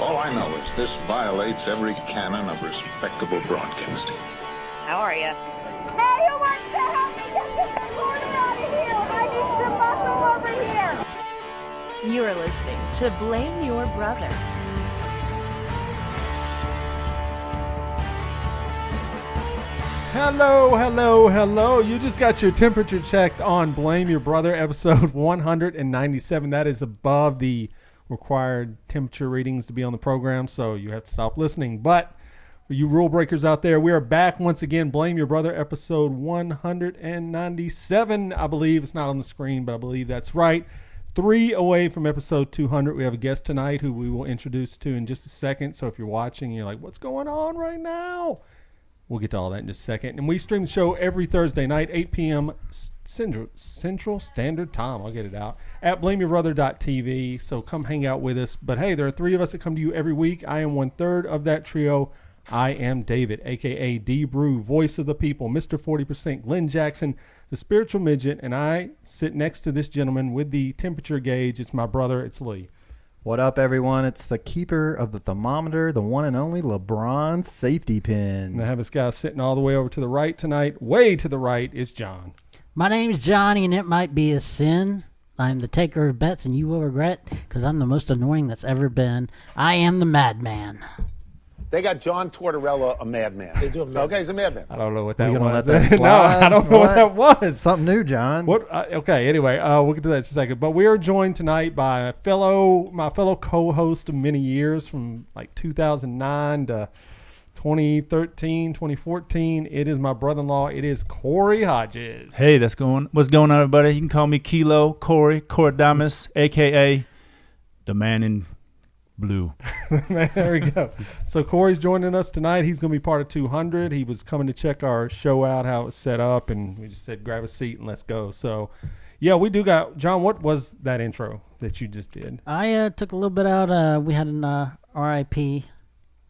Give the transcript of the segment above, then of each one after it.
All I know is this violates every canon of respectable broadcasting. How are you? Hey, who wants to help me get this recorder out of here? I need some muscle over here. You're listening to Blame Your Brother. Hello. You just got your temperature checked on Blame Your Brother, episode 197. That is above the required temperature readings to be on the program, so you have to stop listening. But for you rule breakers out there, we are back once again. Blame Your Brother, episode 197. I believe it's not on the screen, but I believe that's right. 3 away from episode 200. We have a guest tonight who we will introduce to in just a second. So if you're watching and you're like, what's going on right now? We'll get to all that in just a second. And we stream the show every Thursday night, 8 p.m. Central Standard Time. I'll get it out. At blameyourbrother.tv. So come hang out with us. But hey, there are 3 of us that come to you every week. I am 1/3 of that trio. I am David, a.k.a. D-Brew, voice of the people, Mr. 40%, Glenn Jackson, the spiritual midget. And I sit next to this gentleman with the temperature gauge. It's my brother. It's Lee. What up, everyone? It's the keeper of the thermometer, the one and only LeBron safety pin. And I have this guy sitting all the way over to the right tonight. Way to the right is John. My name's Johnny, and it might be a sin. I'm the taker of bets, and you will regret, because I'm the most annoying that's ever been. I am the madman. They got John Tortorella, a madman. They do okay, he's a madman. I don't know what that Are you gonna was. let that No, slide? I don't know what that was. Something new, John. What? Okay, anyway, we'll get to that in a second. But we are joined tonight by my fellow co-host of many years, from like 2009 to 2013, 2014. It is my brother-in-law. It is Korey Hodges. Hey, what's going on, everybody? You can call me Kilo, Korey a.k.a. the man in blue. Man, there we go. So Corey's joining us tonight. He's going to be part of 200. He was coming to check our show out, how it was set up, and we just said, grab a seat and let's go. So, yeah, we do got... John, what was that intro that you just did? I took a little bit out. We had an RIP.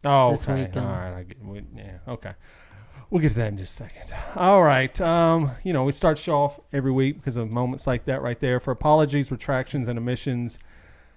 Oh, this okay. week, All right. Okay. We'll get to that in just a second. All right. We start show off every week because of moments like that right there. For apologies, retractions, and omissions.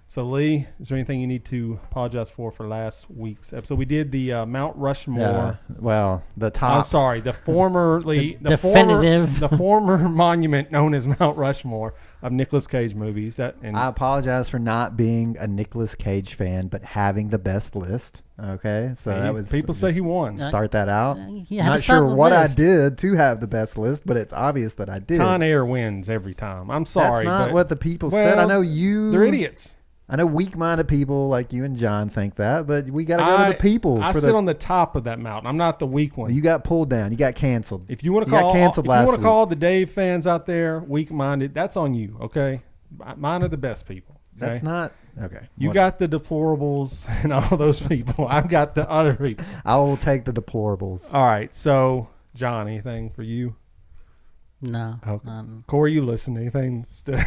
So, Lee, is there anything you need to apologize for last week's episode? We did the Mount Rushmore. Yeah, well, the top. I'm sorry, the formerly definitive, the former monument known as Mount Rushmore of Nicolas Cage movies. I apologize for not being a Nicolas Cage fan, but having the best list. Okay, so that was people say he won. Start that out. Not sure what I did to have the best list, but it's obvious that I did. Con Air wins every time. I'm sorry, that's not what the people said. I know you. They're idiots. I know weak-minded people like you and John think that, but we got to go to the people. I sit on the top of that mountain. I'm not the weak one. You got pulled down. You got canceled. If you want to call the Dave fans out there weak-minded, that's on you. Okay, mine are the best people. Okay? That's not okay. You got the deplorables and all those people. I've got the other people. I will take the deplorables. All right. So, John, anything for you? No. Okay. Corey, you listen to anything? Stood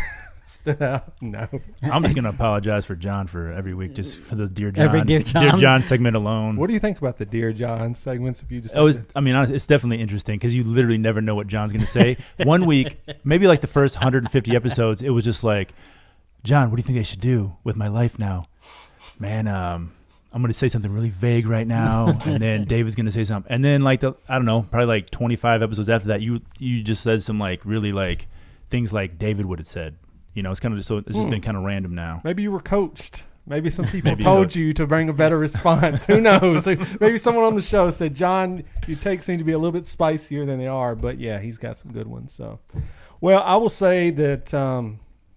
out? No. I'm just gonna apologize for John for every week, just for the Dear John, every Dear John segment alone. What do you think about the Dear John segments? If you just, it's definitely interesting because you literally never know what John's gonna say. One week, maybe like the first 150 episodes, it was just like, John, what do you think I should do with my life now? Man, I'm gonna say something really vague right now, and then David's gonna say something, and then probably like 25 episodes after that, you just said some like really like things like David would have said. It's kind of just been kind of random now. Maybe you were coached. Maybe some people told you to bring a better response. Who knows? Maybe someone on the show said, John, your takes seem to be a little bit spicier than they are. But, yeah, he's got some good ones. So, well, I will say that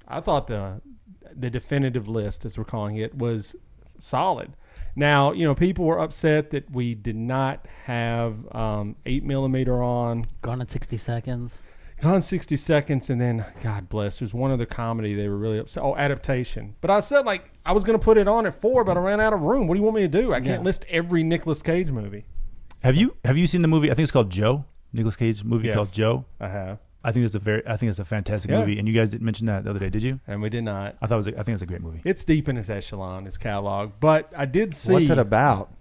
I thought the definitive list, as we're calling it, was solid. Now, people were upset that we did not have 8mm on. Gone in 60 seconds. Gone 60 seconds, and then, God bless, there's one other comedy they were really upset. Oh, Adaptation. But I said, I was going to put it on at 4, but I ran out of room. What do you want me to do? I can't list every Nicolas Cage movie. Have you seen the movie? I think it's called Joe. Nicolas Cage movie called Joe. I have. I think it's a fantastic movie, and you guys didn't mention that the other day, did you? And we did not. I think it's a great movie. It's deep in his echelon, his catalog, but I did see. What's it about?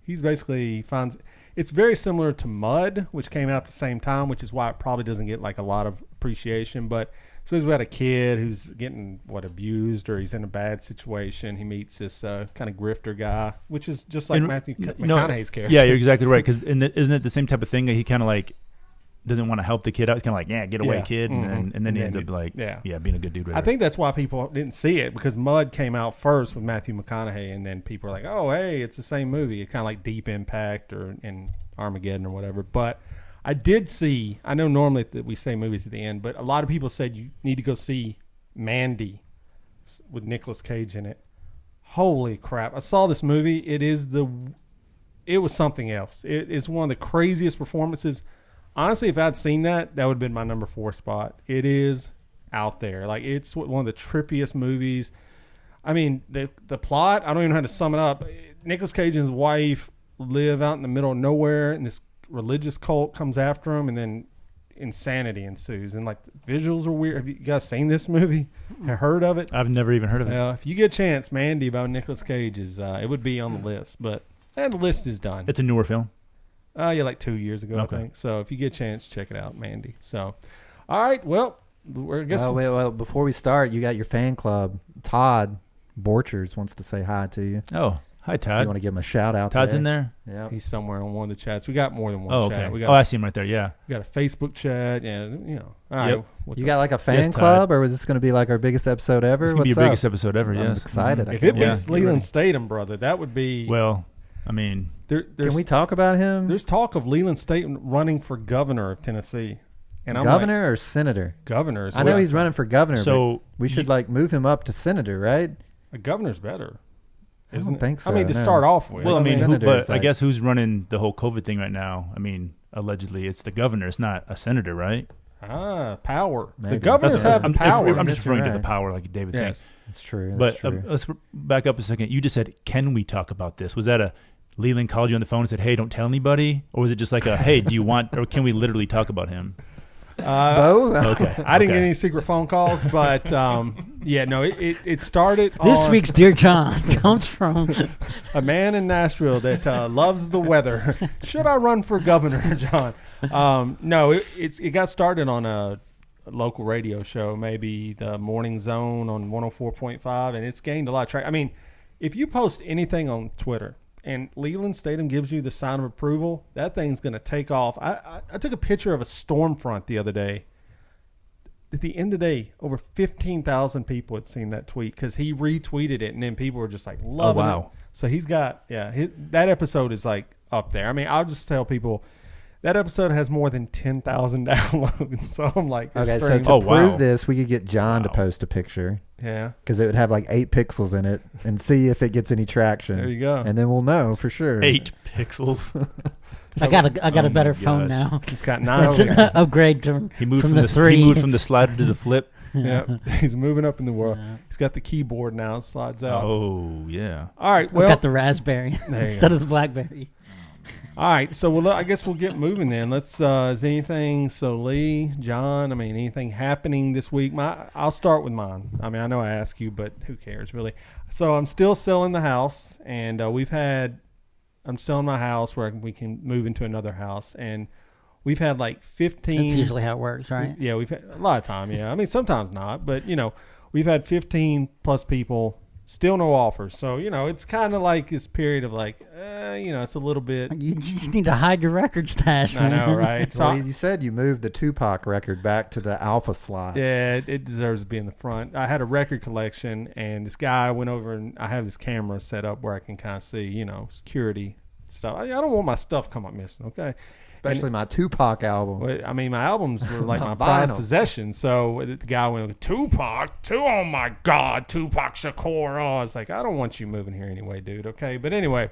He's basically finds. It's very similar to Mud, which came out at the same time, which is why it probably doesn't get like a lot of appreciation. But So he's got a kid who's getting abused, or he's in a bad situation. He meets this kind of grifter guy, which is just like Matthew McConaughey's character. Yeah, you're exactly right. Because isn't it the same type of thing that he kind of like doesn't want to help the kid out? He's kind of like, yeah, get away, kid, and then he ends up like, being a good dude. I think that's why people didn't see it, because Mud came out first with Matthew McConaughey, and then people are like, oh, hey, it's the same movie. It's kind of like Deep Impact or in Armageddon or whatever. But I did see, I know normally that we say movies at the end, but a lot of people said you need to go see Mandy with Nicolas Cage in it. Holy crap. I saw this movie. It was something else. It is one of the craziest performances. Honestly, if I'd seen that, that would have been my number 4 spot. It is out there. Like, it's one of the trippiest movies. I mean, the plot, I don't even know how to sum it up. Nicolas Cage and his wife live out in the middle of nowhere, and this religious cult comes after him, and then insanity ensues. And like, the visuals are weird. Have you guys seen this movie? Heard of it? I've never even heard of it. If you get a chance, Mandy by Nicolas Cage it would be on the list, but the list is done. It's a newer film. Like 2 years ago, I think. So if you get a chance, check it out, Mandy. So, all right, well, I guess. Well, before we start, you got your fan club. Todd Borchers wants to say hi to you. Oh, hi, Todd. So you want to give him a shout out? Todd's in there? Yeah. He's somewhere on one of the chats. We got more than one chat. Okay. I see him right there, yeah. We got a Facebook chat, and, all right. You got like a fan club, or was this going to be like our biggest episode ever? It's going to be your biggest episode ever, I'm yes. excited. If it beats Leland Statham, brother, that would be... Well, I mean... Can we talk about him? There's talk of Leland Statham running for governor of Tennessee. And governor or senator? Governor. I know he's running for governor, so but we should like move him up to senator, right? A governor's better. I don't think so. I mean, to start off with. Well, I mean, but I guess who's running the whole COVID thing right now? I mean, allegedly it's the governor. It's not a senator, right? Power. Maybe. The governors have the power. I'm just referring to the power, like David said. That's true. But let's back up a second. You just said, can we talk about this? Was that a Leland called you on the phone and said, hey, don't tell anybody? Or was it just like a, hey, do you want, or can we literally talk about him? Both. Okay. I didn't get any secret phone calls, but it started. This week's Dear John comes from a man in Nashville that loves the weather. Should I run for governor, John? No, it got started on a local radio show, maybe the Morning Zone on 104.5, and it's gained a lot of traction. I mean, if you post anything on Twitter and Leland Statham gives you the sign of approval, that thing's going to take off. I took a picture of a storm front the other day. At the end of the day, over 15,000 people had seen that tweet because he retweeted it, and then people were just like loving it. So he's got, that episode is like up there. I mean, I'll just tell people that episode has more than 10,000 downloads. So I'm like, okay, so to prove this, we could get John to post a picture. Yeah. Because it would have like 8 pixels in it and see if it gets any traction. There you go. And then we'll know for sure. 8 pixels. I got a better phone now. He's got 9. It's an upgrade from the 3. He moved from the slider to the flip. Yeah. He's moving up in the world. He's got the keyboard now. It slides out. Oh, yeah. All right. Well, I've got the Raspberry instead of the BlackBerry. All right, so I guess we'll get moving then. Let's. Is anything? So Lee, John. I mean, anything happening this week? I'll start with mine. I mean, I know I asked you, but who cares really? So I'm still selling the house, and I'm selling my house where we can move into another house, and we've had like 15. That's usually how it works, right? Yeah, we've had a lot of time. Yeah, I mean sometimes not, but we've had 15 plus people. Still no offers. So, it's kind of like this period of like, it's a little bit. You just need to hide your record stash, man. I know, right? So well, you said you moved the Tupac record back to the alpha slot. Yeah, it deserves to be in the front. I had a record collection, and this guy went over, and I have this camera set up where I can kind of see, security stuff. I don't want my stuff come up missing, okay? Especially my Tupac album. Well, I mean, my albums were like my prized possession. So the guy went, Tupac? Oh, my God, Tupac Shakur. Oh, I was like, I don't want you moving here anyway, dude, okay? But anyway,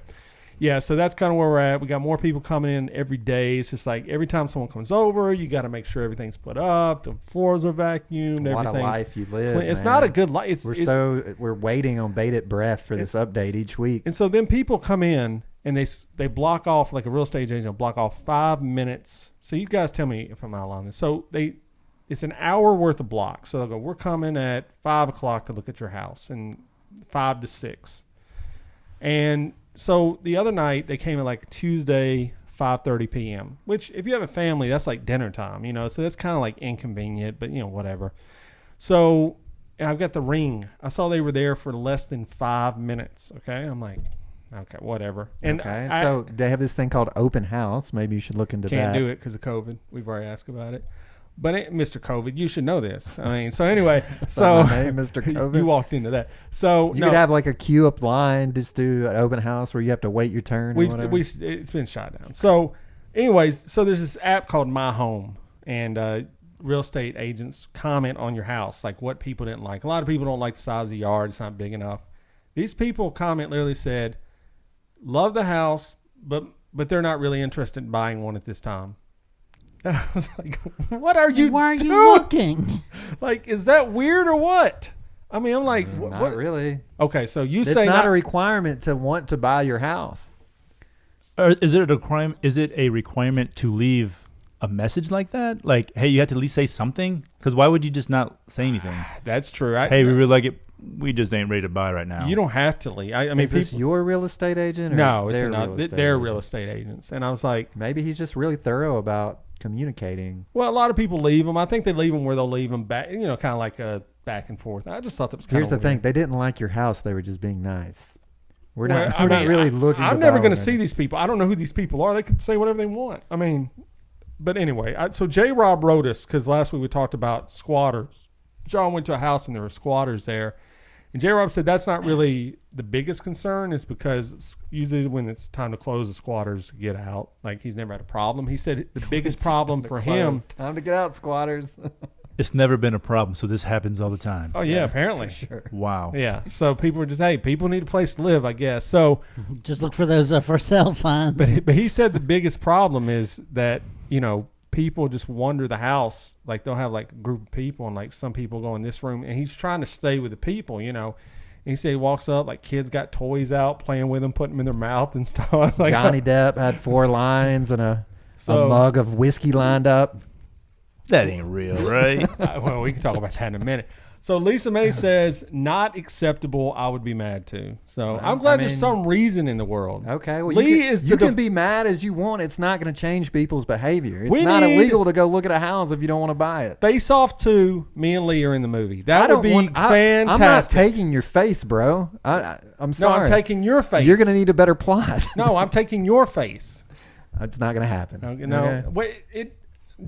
yeah, so that's kind of where we're at. We got more people coming in every day. It's just like every time someone comes over, you got to make sure everything's put up. The floors are vacuumed. What a life you live, It's man. not a good life. We're waiting on bated breath for this update each week. And so then people come in, and they block off, like a real estate agent will block off 5 minutes. So you guys tell me if I'm out on this. So it's an hour worth of blocks. So they'll go, we're coming at 5 o'clock to look at your house, and 5 to 6. And so the other night they came at like Tuesday, 5:30 p.m., which if you have a family, that's like dinner time, so that's kind of like inconvenient, but whatever. So and I've got the Ring. I saw they were there for less than 5 minutes. Okay, I'm like, okay, whatever. And okay, I so they have this thing called open house. Maybe you should look into that. can't do it because of COVID. We've already asked about it. But Mr. COVID, you should know this. I mean, so anyway, so my name, Mr. COVID. you walked into that. So You could have like a queue up line, just do an open house where you have to wait your turn. it's been shot down. So, anyways, so there's this app called My Home, and real estate agents comment on your house, like what people didn't like. A lot of people don't like the size of the yard; it's not big enough. These people comment literally said, "Love the house, but they're not really interested in buying one at this time." I was like, "What are you? Why are doing? you looking? Like, is that weird or what?" I mean, I'm like, Not what? really. Okay, so you It's say not a requirement to want to buy your house. Or is it a requirement? Is it a requirement to leave a message like that? Like, hey, you have to at least say something. Because why would you just not say anything? That's true. Hey, we really like it. We just ain't ready to buy right now. You don't have to leave. I mean, Is this people, your real estate agent? Or no, it's their not. real estate They're agent? real estate agents, and I was like, Maybe he's just really thorough about communicating. well, a lot of people leave them. I think they leave them where they'll leave them back. You know, kind of like a back and forth. I just thought that was kind Here's of the thing: they didn't like your house. They were just being nice. We're Well, not. I We're not mean, really looking. I'm to never buy going to one. see these people. I don't know who these people are. They could say whatever they want. I mean, but anyway, so J. Rob wrote us because last week we talked about squatters. John went to a house and there were squatters there. And J. Rob said that's not really the biggest concern, is because usually when it's time to close, the squatters get out. Like, he's never had a problem. He said the biggest problem for him. Time to get out, squatters. It's never been a problem, so this happens all the time. Oh, yeah, apparently. Sure. Wow. Yeah. So people were just, hey, people need a place to live, I guess. So, Just look for those for sale signs. but he said the biggest problem is that, you know, people just wander the house. Like, they'll have like a group of people, and like some people go in this room, and he's trying to stay with the people, you know. And he said he walks up, like kids got toys out, playing with them, putting them in their mouth and stuff. Like, Johnny Depp had 4 lines and a So- mug of whiskey lined up. That ain't real, right? well, we can talk about that in a minute. So Lisa May says, not acceptable. I would be mad too. So I'm glad there's some reason in the world. Okay, well, Lee you is can be mad as you want. It's not going to change people's behavior. It's We not need- illegal to go look at a house if you don't want to buy it. Face Off 2, me and Lee are in the movie. That would be fantastic. I'm not taking your face, bro. I'm No, sorry. I'm taking your face. You're going to need a better plot. No, I'm taking your face. It's not going to happen. Okay, no, Okay? wait.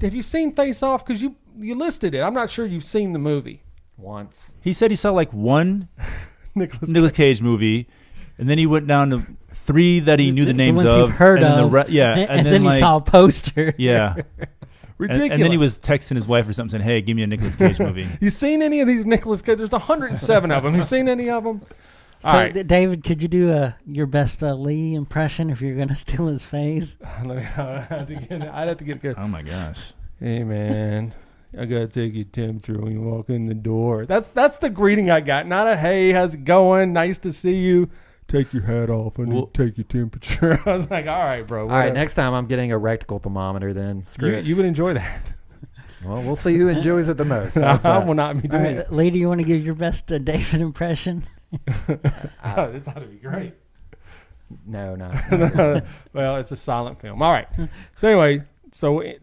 Have you seen Face Off? Because you listed it. I'm not sure you've seen the movie. Once. He said he saw like one Nicholas Cage movie, and then he went down to 3 that he knew the names ones of. you've heard and then of. and then he like, saw a poster. Yeah. Ridiculous. And then he was texting his wife or something saying, hey, give me a Nicolas Cage movie. You seen any of these Nicolas Cage? There's 107 of them. You seen any of them? So, All right. David, could you do your best Lee impression if you're going to steal his face? I'd have to get good. Oh, my gosh. Hey, man, I got to take your temperature when you walk in the door. That's the greeting I got. Not a, hey, how's it going? Nice to see you. Take your hat off and take your temperature. I was like, all right, bro. All right, next time I'm getting a rectal thermometer then. Screw it. You would enjoy that. Well, we'll see who enjoys it the most. How's I that? will not be All doing right, Lee, do you want to give your best David impression? it. This ought to be great. No. Well, it's a silent film. All right. So anyway,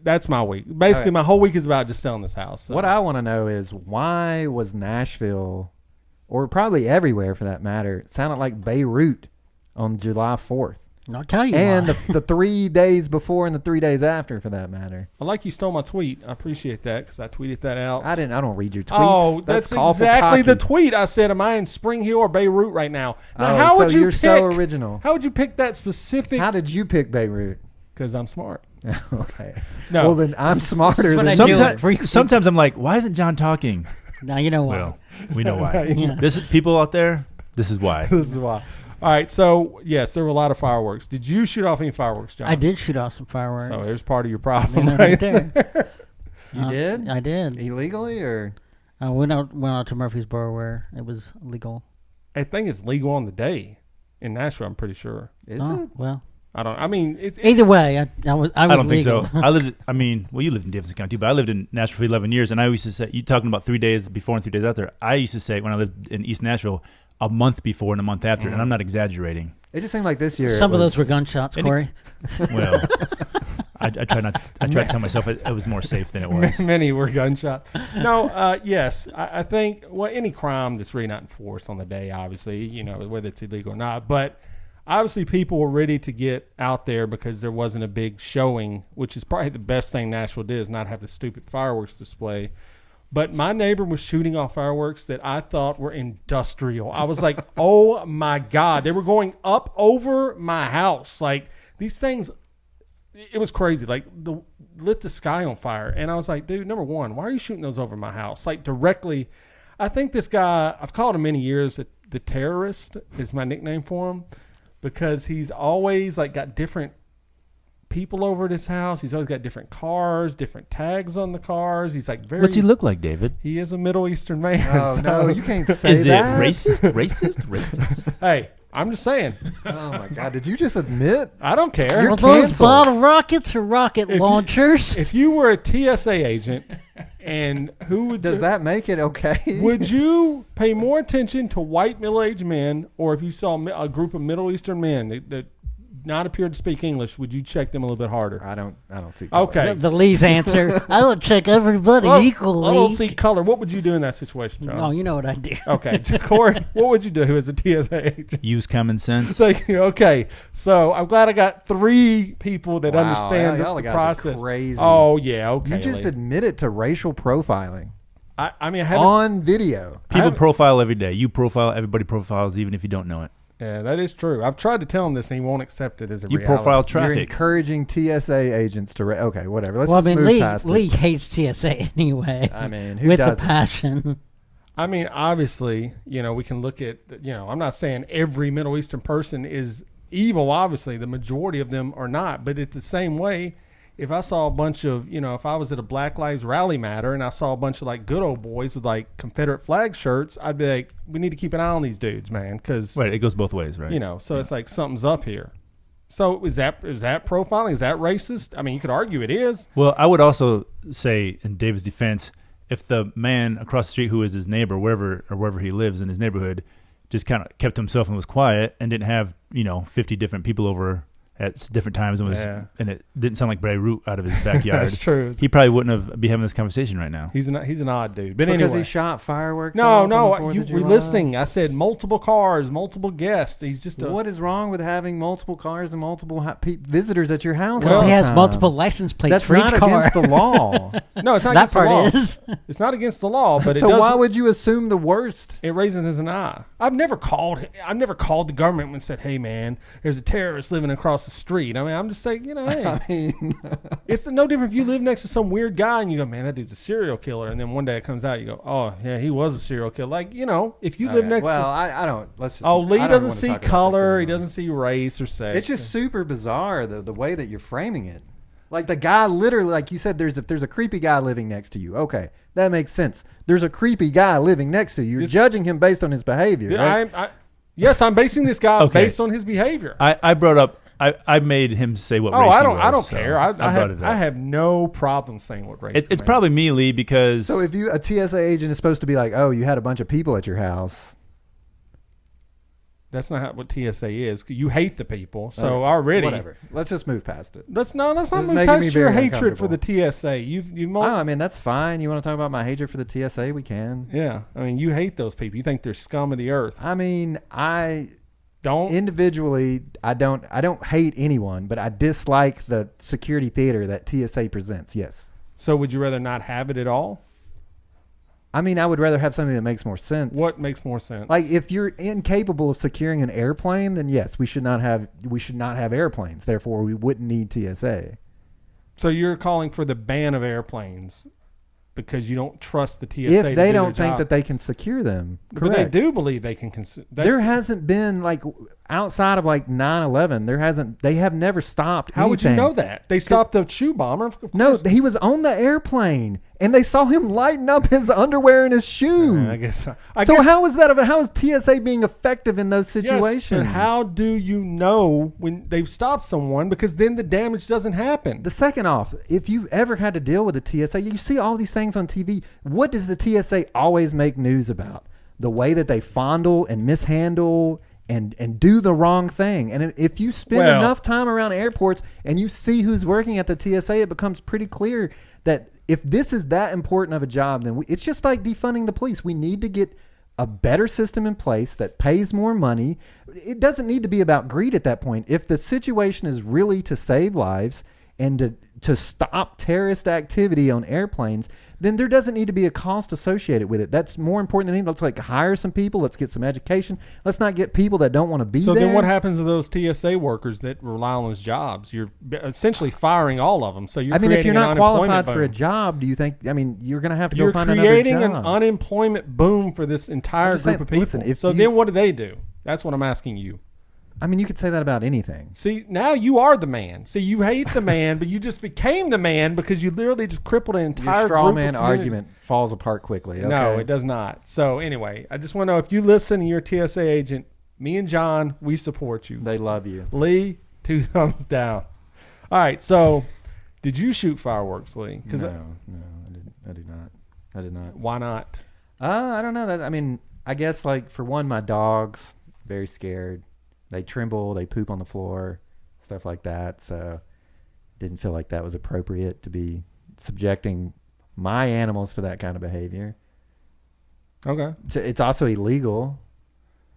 that's my week. Basically, my whole week is about just selling this house. So. What I want to know is why was Nashville, or probably everywhere for that matter, it sounded like Beirut on July 4th. I'll tell you And why. the 3 days before and the 3 days after for that matter. I like you stole my tweet. I appreciate that because I tweeted that out. I don't read your tweets. Oh, that's awful exactly the cocky. tweet. I said, am I in Spring Hill or Beirut right now? Now, Oh, how would so you you're pick, so original. How would you pick that specific? How did you pick Beirut? Because I'm smart. Okay. No. Well, then I'm smarter what than I do. you. Sometimes I'm like, why isn't John talking? Now you know why. Well, we know why. This is people out there. This is why. This is why. All right. So, yes, there were a lot of fireworks. Did you shoot off any fireworks, John? I did shoot off some fireworks. So there's part of your problem They're right right there. You did? I did. Illegally or? I went out to Murfreesboro where it was legal. I think it's legal on the day in Nashville. I'm pretty sure. Is Oh, it? well. I mean, it's Either way, I was I don't think legal. so. You lived in Davidson County too, but I lived in Nashville for 11 years, and I used to say, you talking about 3 days before and 3 days after, I used to say when I lived in East Nashville, a month before and a month after, and I'm not exaggerating. It just seemed like this year. Some of those were gunshots, Corey. Well, I try not. I try to tell myself it was more safe than it was. Many were gunshot. No, yes, I think any crime that's really not enforced on the day, obviously, whether it's illegal or not, but obviously people were ready to get out there because there wasn't a big showing, which is probably the best thing Nashville did, is not have the stupid fireworks display. But my neighbor was shooting off fireworks that I thought were industrial. I was like, oh my God. They were going up over my house. Like these things, it was crazy. Like lit the sky on fire. And I was like, dude, number one, why are you shooting those over my house? Like directly. I think this guy, I've called him many years, the terrorist is my nickname for him, because he's always like got different people over at his house. He's always got different cars, different tags on the cars. He's like very. What's he look like, David? He is a Middle Eastern man. Oh, so- no, you can't say Is it that. racist? Hey, I'm just saying. Oh, my God. Did you just admit? I don't care. You're Are those canceled. bottle rockets or rocket launchers? If you were a TSA agent, and who would Does that make it okay? would you pay more attention to white middle-aged men, or if you saw a group of Middle Eastern men that not appear to speak English, would you check them a little bit harder? I don't see. color. Okay. The Lee's answer. I would check everybody Well, equally. I don't see color. What would you do in that situation, John? Oh, you know what I do. Okay, Corey, what would you do as a TSA agent? Use common sense. Thank you. Okay, so I'm glad I got 3 people that Wow, understand y'all the guys are process. crazy. Oh yeah, okay. You just Lee. admitted to racial profiling I mean, I haven't. on video. People profile every day. You profile. Everybody profiles, even if you don't know it. Yeah, that is true. I've tried to tell him this, and he won't accept it as a You reality. profile You're traffic. encouraging TSA agents to. Okay, whatever. Let's Well, I just mean, move Lee past Lee it. hates TSA anyway. I mean, who with doesn't? a passion. I mean, obviously, we can look at, I'm not saying every Middle Eastern person is evil. Obviously, the majority of them are not. But it's the same way, if I saw a bunch of, if I was at a Black Lives Rally Matter and I saw a bunch of like good old boys with like Confederate flag shirts, I'd be like, we need to keep an eye on these dudes, man. Because, Right, it goes both ways, right? so it's like something's up here. So is that profiling? Is that racist? I mean, you could argue it is. Well, I would also say, in David's defense, if the man across the street who is his neighbor, wherever he lives in his neighborhood, just kind of kept himself and was quiet and didn't have 50 different people over at different times and it didn't sound like Beirut out of his backyard. That's true. He probably wouldn't be having this conversation right now. He's an odd dude. But Because anyway. he shot fireworks. No, off on the no, 4th you of were July? listening. I said multiple cars, multiple guests. He's just a. What is wrong with having multiple cars and multiple visitors at your house? Because all he the has time? multiple license plates That's for each not car. against the law. No, it's not That against the law. part is. It's not against the law, but So it does. why would you assume the worst? It raises an eye. I've never called the government and said, "Hey, man, there's a terrorist living across the street." I mean, I'm just saying, hey, I mean, it's no different if you live next to some weird guy and you go, "Man, that dude's a serial killer," and then one day it comes out, you go, "Oh, yeah, he was a serial killer." Like, if you live okay, next well, to. I don't. Let's just. Oh, Lee I don't doesn't wanna see talk about color. this He anymore. doesn't see race or sex. It's just super bizarre the way that you're framing it. Like the guy literally, like you said, there's a creepy guy living next to you. Okay, that makes sense. There's a creepy guy living next to you. You're judging him based on his behavior, right? Yes, I'm basing this guy Okay. based on his behavior. I brought up. I made him say what race I he was. don't so care. I brought it up. have no problem saying what race. It's the man probably me, Lee, because So if a TSA agent is supposed to be like, oh, you had a bunch of people at your house. That's not what TSA is. You hate the people, so Okay, already. Whatever. Let's just move past it. Let's not is move making past me your very hatred for the uncomfortable. TSA. You Oh, I mean, that's fine. You want to talk about my hatred for the TSA? We can. yeah. I mean, you hate those people. You think they're scum of the earth. I mean, Don't. individually, I don't hate anyone, but I dislike the security theater that TSA presents. Yes. So would you rather not have it at all? I mean, I would rather have something that makes more sense. What makes more sense? Like if you're incapable of securing an airplane, then yes, we should not have airplanes. Therefore, we wouldn't need TSA. So you're calling for the ban of airplanes because you don't trust the TSA. If they don't think that they can secure them, but correct. they do believe they can. There hasn't been like outside of like 9/11. They have never stopped. How would you anything. know that? They stopped the shoe bomber. Of course. No, he was on the airplane, and they saw him lighting up his underwear and his shoe. I guess. So guess, how is that? How is TSA being effective in those situations? Yes, but how do you know when they've stopped someone? Because then the damage doesn't happen. The second off, if you've ever had to deal with the TSA, you see all these things on TV. What does the TSA always make news about? The way that they fondle and mishandle and do the wrong thing. And if you spend enough time around airports and you see who's working at the TSA, it becomes pretty clear that if this is that important of a job, then it's just like defunding the police. We need to get a better system in place that pays more money. It doesn't need to be about greed at that point. If the situation is really to save lives and to stop terrorist activity on airplanes, then there doesn't need to be a cost associated with it. That's more important than anything. Let's like hire some people. Let's get some education. Let's not get people that don't want to be there. So then what happens to those TSA workers that rely on those jobs? You're essentially firing all of them. So you're if you're not qualified for a boom. job, do you think, you're going to have to go find another job. You're creating an another unemployment boom for this entire group of people. Listen, then what do? That's what I'm asking you. You could say that about anything. See, now you are the man. See, you hate the man, but you just became the man because you literally just crippled an entire Your straw group man of argument falls apart quickly. Okay? No, it does not. So anyway, I just want to know if you listen and you're a TSA agent, me and John, we support you. They love you. Lee, 2 thumbs down. All right, so did you shoot fireworks, Lee? No, I did not. Why not? I don't know. I guess like for one, my dogs, very scared. They tremble, they poop on the floor, stuff like that. So didn't feel like that was appropriate to be subjecting my animals to that kind of behavior. Okay. It's also illegal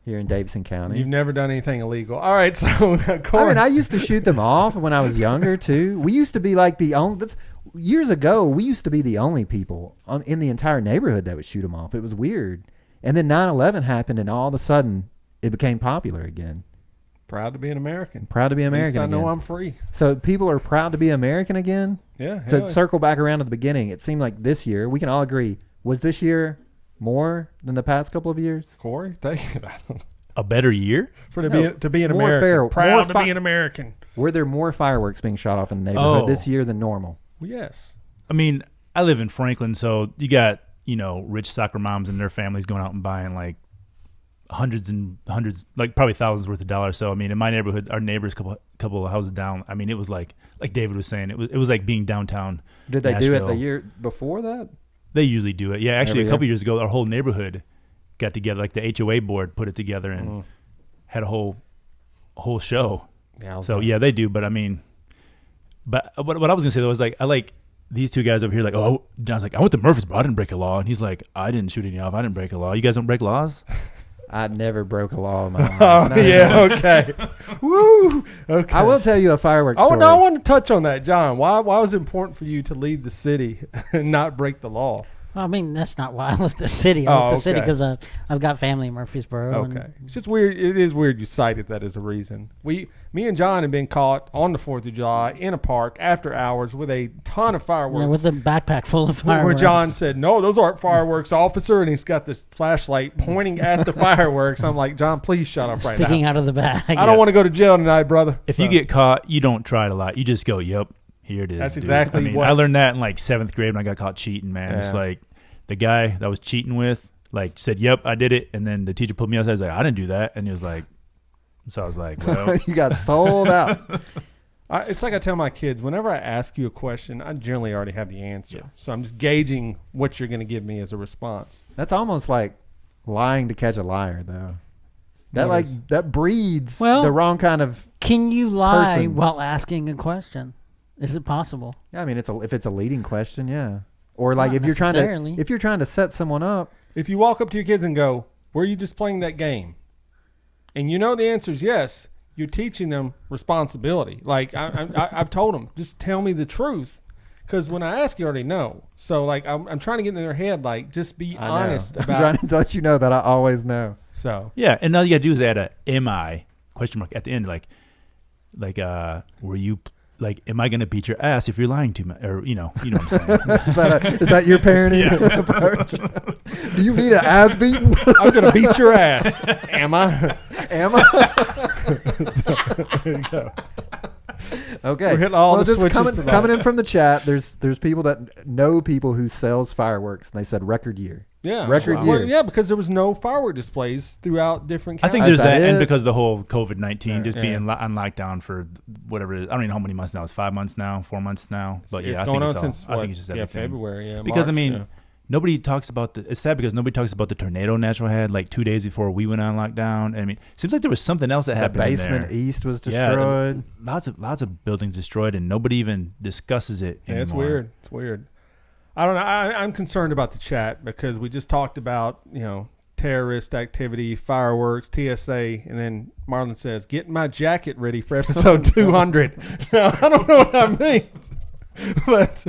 here in Davidson County. You've never done anything illegal. All right, so Korey. I used to shoot them off when I was younger too. We used to be like years ago, we used to be the only people in the entire neighborhood that would shoot them off. It was weird. And then 9/11 happened and all of a sudden it became popular again. Proud to be an American. Proud to be American. At least I know again. I'm free. So people are proud to be American again? Yeah. To circle back around to the beginning, it seemed like this year, we can all agree, was this year more than the past couple of years? Korey, thank you. A better year? To be an more American. fair, Proud to be an American. Were there more fireworks being shot off in the neighborhood this year than normal? Well, yes. I live in Franklin, so you got, rich soccer moms and their families going out and buying like hundreds and hundreds, like probably thousands worth of dollars. So in my neighborhood, our neighbors couple of houses down, it was like David was saying, it was like being downtown. Did they do it Nashville. the year before that? They usually do it. Yeah, actually a couple years ago, our whole neighborhood got together, like the HOA board put it together and had a whole show. Yeah. So yeah, they do. But but what I was gonna say though is I like these two guys over here. Like, oh, John's like, I went to Murfreesboro. I didn't break a law, and he's like, I didn't shoot any off. I didn't break a law. You guys don't break laws? I never broke a law in my life. Oh, yeah, okay. Woo! Okay. I will tell you a fireworks story. Oh, no, I want to touch on that, John. Why was it important for you to leave the city and not break the law? Well, that's not why I left the city. I left the city because I've got family in Murfreesboro. Okay. It's just weird. It is weird you cited that as a reason. Me and John have been caught on the 4th of July in a park after hours with a ton of fireworks. Yeah, with a backpack full of fireworks. Where John said, no, those aren't fireworks, officer. And he's got this flashlight pointing at the fireworks. I'm like, John, please shut up right now. Sticking out of the bag. I don't want to go to jail tonight, brother. If you get caught, you don't try it a lot. You just go, yep, here it is. That's dude. exactly what. I learned that in like 7th grade when I got caught cheating, man. Yeah. It's like the guy that I was cheating with, said, yep, I did it. And then the teacher pulled me outside. I was like, I didn't do that. And he was like, so I was like, well. You got sold out. It's like I tell my kids, whenever I ask you a question, I generally already have the answer. Yeah. So I'm just gauging what you're going to give me as a response. That's almost like lying to catch a liar, though. That breeds the wrong kind of Can you lie person. while asking a question? Is it possible? Yeah, if it's a leading question, yeah. Or like Not if you're trying to set someone up. If you walk up to your kids and go, were you just playing that game? And you know the answer is yes, you're teaching them responsibility. Like I've told them, just tell me the truth. Because when I ask, you already know. So I'm trying to get in their head, just be honest about it. I'm trying to let you know that I always know. So yeah, and all you got to do is add a "am-I?" question mark at the end, were you... am I going to beat your ass if you're lying to me? Or, you know what I'm saying. Is that your parenting approach? Do you need an ass beating? I'm going to beat your ass. Am I? Am I? There you go. Okay. We're hitting all the just switches coming in from the chat, there's people that know people who sells fireworks, and they said record year. Yeah. Record year. Well, yeah, because there was no firework displays throughout different counties. I think there's that, and it? because of the whole COVID-19 just being on lockdown for whatever it is. I don't even know how many months now. It's 5 months now, 4 months now. But it's I going think on since I think it's just everything. February. Yeah, because March, nobody talks about it's sad because nobody talks about the tornado Nashville had like 2 days before we went on lockdown. I mean, it seems like there was something else that The happened in basement there. east was destroyed. Yeah, lots of buildings destroyed, and nobody even discusses it anymore. It's weird. It's weird. I don't know. I'm concerned about the chat because we just talked about, terrorist activity, fireworks, TSA, and then Marlon says, "Getting my jacket ready for episode 200." Now, I don't know what that means, but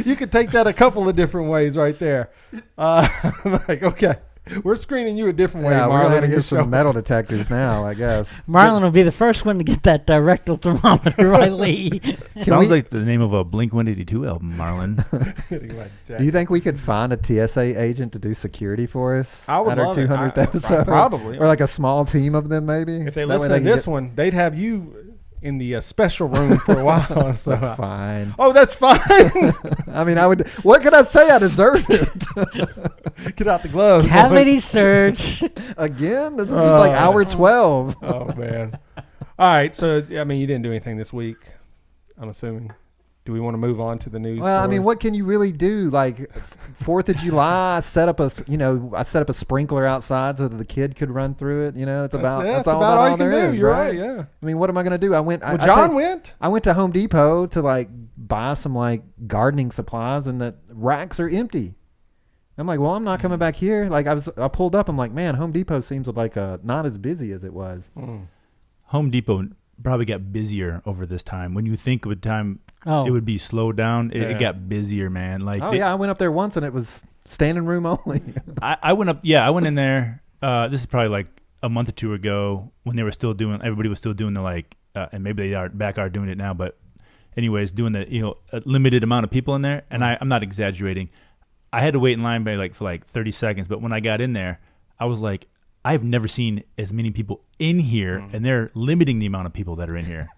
you could take that a couple of different ways right there. Like, okay, we're screening you a different way, Yeah, we're Marlon. going to in your get some show. metal detectors now, I guess. Marlon will be the first one to get that rectal thermometer, right, Lee? Sounds like the name of a Blink-182 album, Marlon. Getting my Do jacket. you think we could find a TSA agent to do security for us I would at our love it. 200th I episode? probably. Or like a small team of them, maybe? If they That way listen to can this get- one, they'd have you in the special room for a while. So, That's fine. Oh, that's fine. I mean, what can I say? I deserve it. Get out the gloves. Cavity search. Again? This is just like hour 12. Oh man. All right. So I mean, you didn't do anything this week, I'm assuming. Do we want to move on to the news? Well, I mean, stories? what can you really do? Like 4th of July, I set up a sprinkler outside so that the kid could run through it. That's That's all about all you there can do. is, You're right? right. Yeah. I mean, what am I going to do? Well, John went. I went to Home Depot to like buy some like gardening supplies, and the racks are empty. I'm like, well, I'm not coming back here. Like I pulled up. I'm like, man, Home Depot seems like not as busy as it was. Home Depot probably got busier over this time. When you think of a time Oh. it would be slowed down, it Yeah. got busier, man. Like, Oh yeah, I went up there once and it was standing room only. I went up. Yeah, I went in there. This is probably like a month or two ago when they were still doing. Everybody was still doing the like, and maybe they are doing it now. But anyways, doing the a limited amount of people in there, and I'm not exaggerating. I had to wait in line for like 30 seconds, but when I got in there, I was like, I've never seen as many people in here, and they're limiting the amount of people that are in here.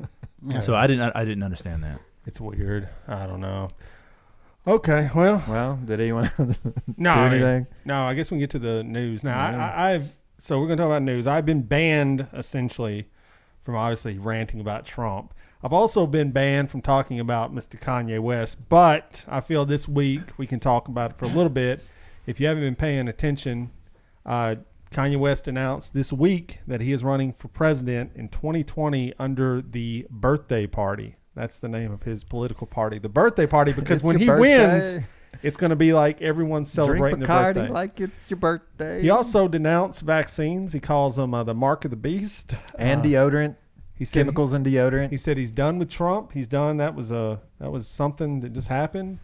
So I didn't understand that. It's weird. I don't know. Okay. Well, Well, did anyone do no. anything? No. I guess we can get to the news now. Yeah. So we're going to talk about news. I've been banned essentially from obviously ranting about Trump. I've also been banned from talking about Mr. Kanye West, but I feel this week we can talk about it for a little bit. If you haven't been paying attention, Kanye West announced this week that he is running for president in 2020 under the Birthday Party. That's the name of his political party, the Birthday Party, because It's when he your wins, birthday. it's going to be like everyone's celebrating Drink their Bacardi birthday. like it's your birthday. He also denounced vaccines. He calls them the mark of the beast. And deodorant, He said chemicals and deodorant. He said he's done with Trump. He's done. That was something that just happened.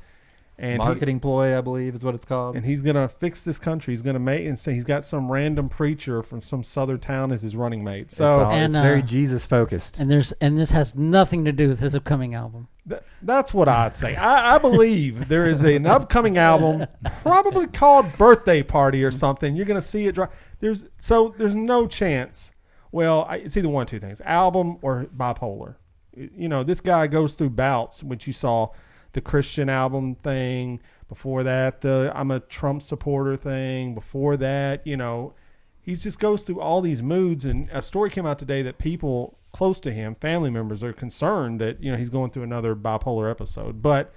And Marketing ploy, I believe, is what it's called. and he's gonna fix this country. He's gonna make and say he's got some random preacher from some southern town as his running mate. So it's And, very Jesus focused. And this has nothing to do with his upcoming album. that's what I'd say. I believe there is an upcoming album, probably called Birthday Party or something. You're gonna see it drop. There's no chance. Well, it's either one of two things: album or bipolar. This guy goes through bouts, which you saw. The Christian album thing. Before that, the I'm a Trump supporter thing. Before that, he just goes through all these moods. And a story came out today that people close to him, family members, are concerned that he's going through another bipolar episode. But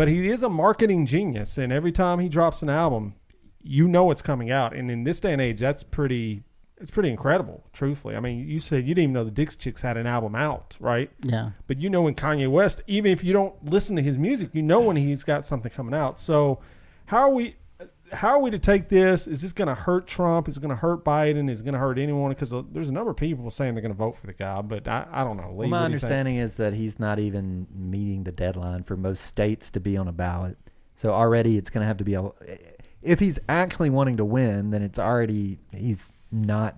he is a marketing genius, and every time he drops an album, it's coming out. And in this day and age, it's pretty incredible, truthfully. I mean, you said you didn't even know the Dix Chicks had an album out, right? Yeah. But when Kanye West, even if you don't listen to his music, when he's got something coming out. So how are we to take this? Is this going to hurt Trump? Is it going to hurt Biden? Is it going to hurt anyone? Because there's a number of people saying they're going to vote for the guy, but I don't know. Lee, Well, my what do you think? understanding is that he's not even meeting the deadline for most states to be on a ballot. So already it's going to have to be if he's actually wanting to win, then he's not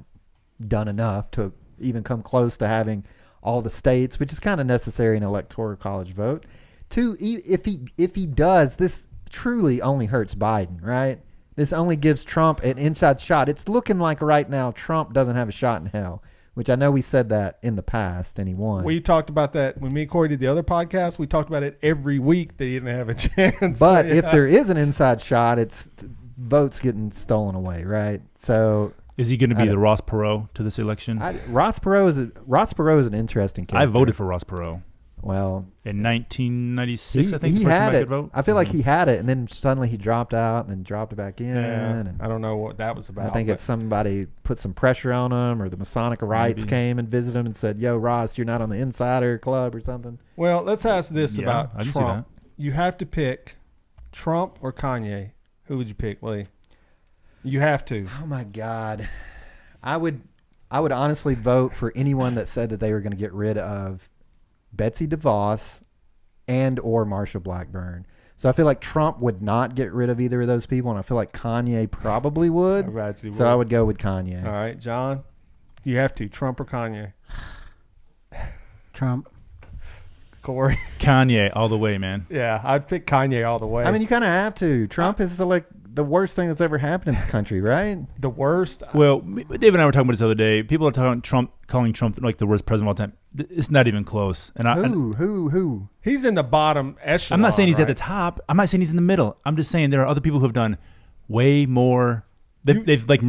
done enough to even come close to having all the states, which is kind of necessary in an electoral college vote. Two, if he does, this truly only hurts Biden, right? This only gives Trump an inside shot. It's looking like right now Trump doesn't have a shot in hell, which I know we said that in the past and he won. We talked about that when me and Korey did the other podcast. We talked about it every week that he didn't have a chance. But So, yeah. if there is an inside shot, it's votes getting stolen away, right? So Is he going to be the Ross Perot to this election? Ross Perot is an interesting character. I voted for Ross Perot. Well, in 1996, I think he the first had time I it. could vote. I feel like he had it, and then suddenly he dropped out, and then dropped it back in. Yeah, and I don't know what that was about. I think but- it's somebody put some pressure on him, or the Masonic rights Maybe. came and visited him and said, "Yo, Ross, you're not on the Insider Club or something." Well, let's ask this Yeah, about I can see Trump. You have to pick Trump or Kanye. Who would you pick, Lee? You have to. Oh my God, I would honestly vote for anyone that said that they were going to get rid of Betsy DeVos and or Marsha Blackburn. So I feel like Trump would not get rid of either of those people, and I feel like Kanye probably would. I bet you So would. I would go with Kanye. All right, John. You have to. Trump or Kanye? Trump. Corey. Kanye all the way, man. Yeah, I'd pick Kanye all the way. I mean, you kind of have to. Trump is the worst thing that's ever happened in this country, right? the worst. Well, Dave and I were talking about this the other day. People are calling Trump like the worst president of all time. It's not even close. And Who? He's in the bottom echelon. I'm not saying he's at right? the top. I'm not saying he's in the middle. I'm just saying there are other people who have done way more. They've like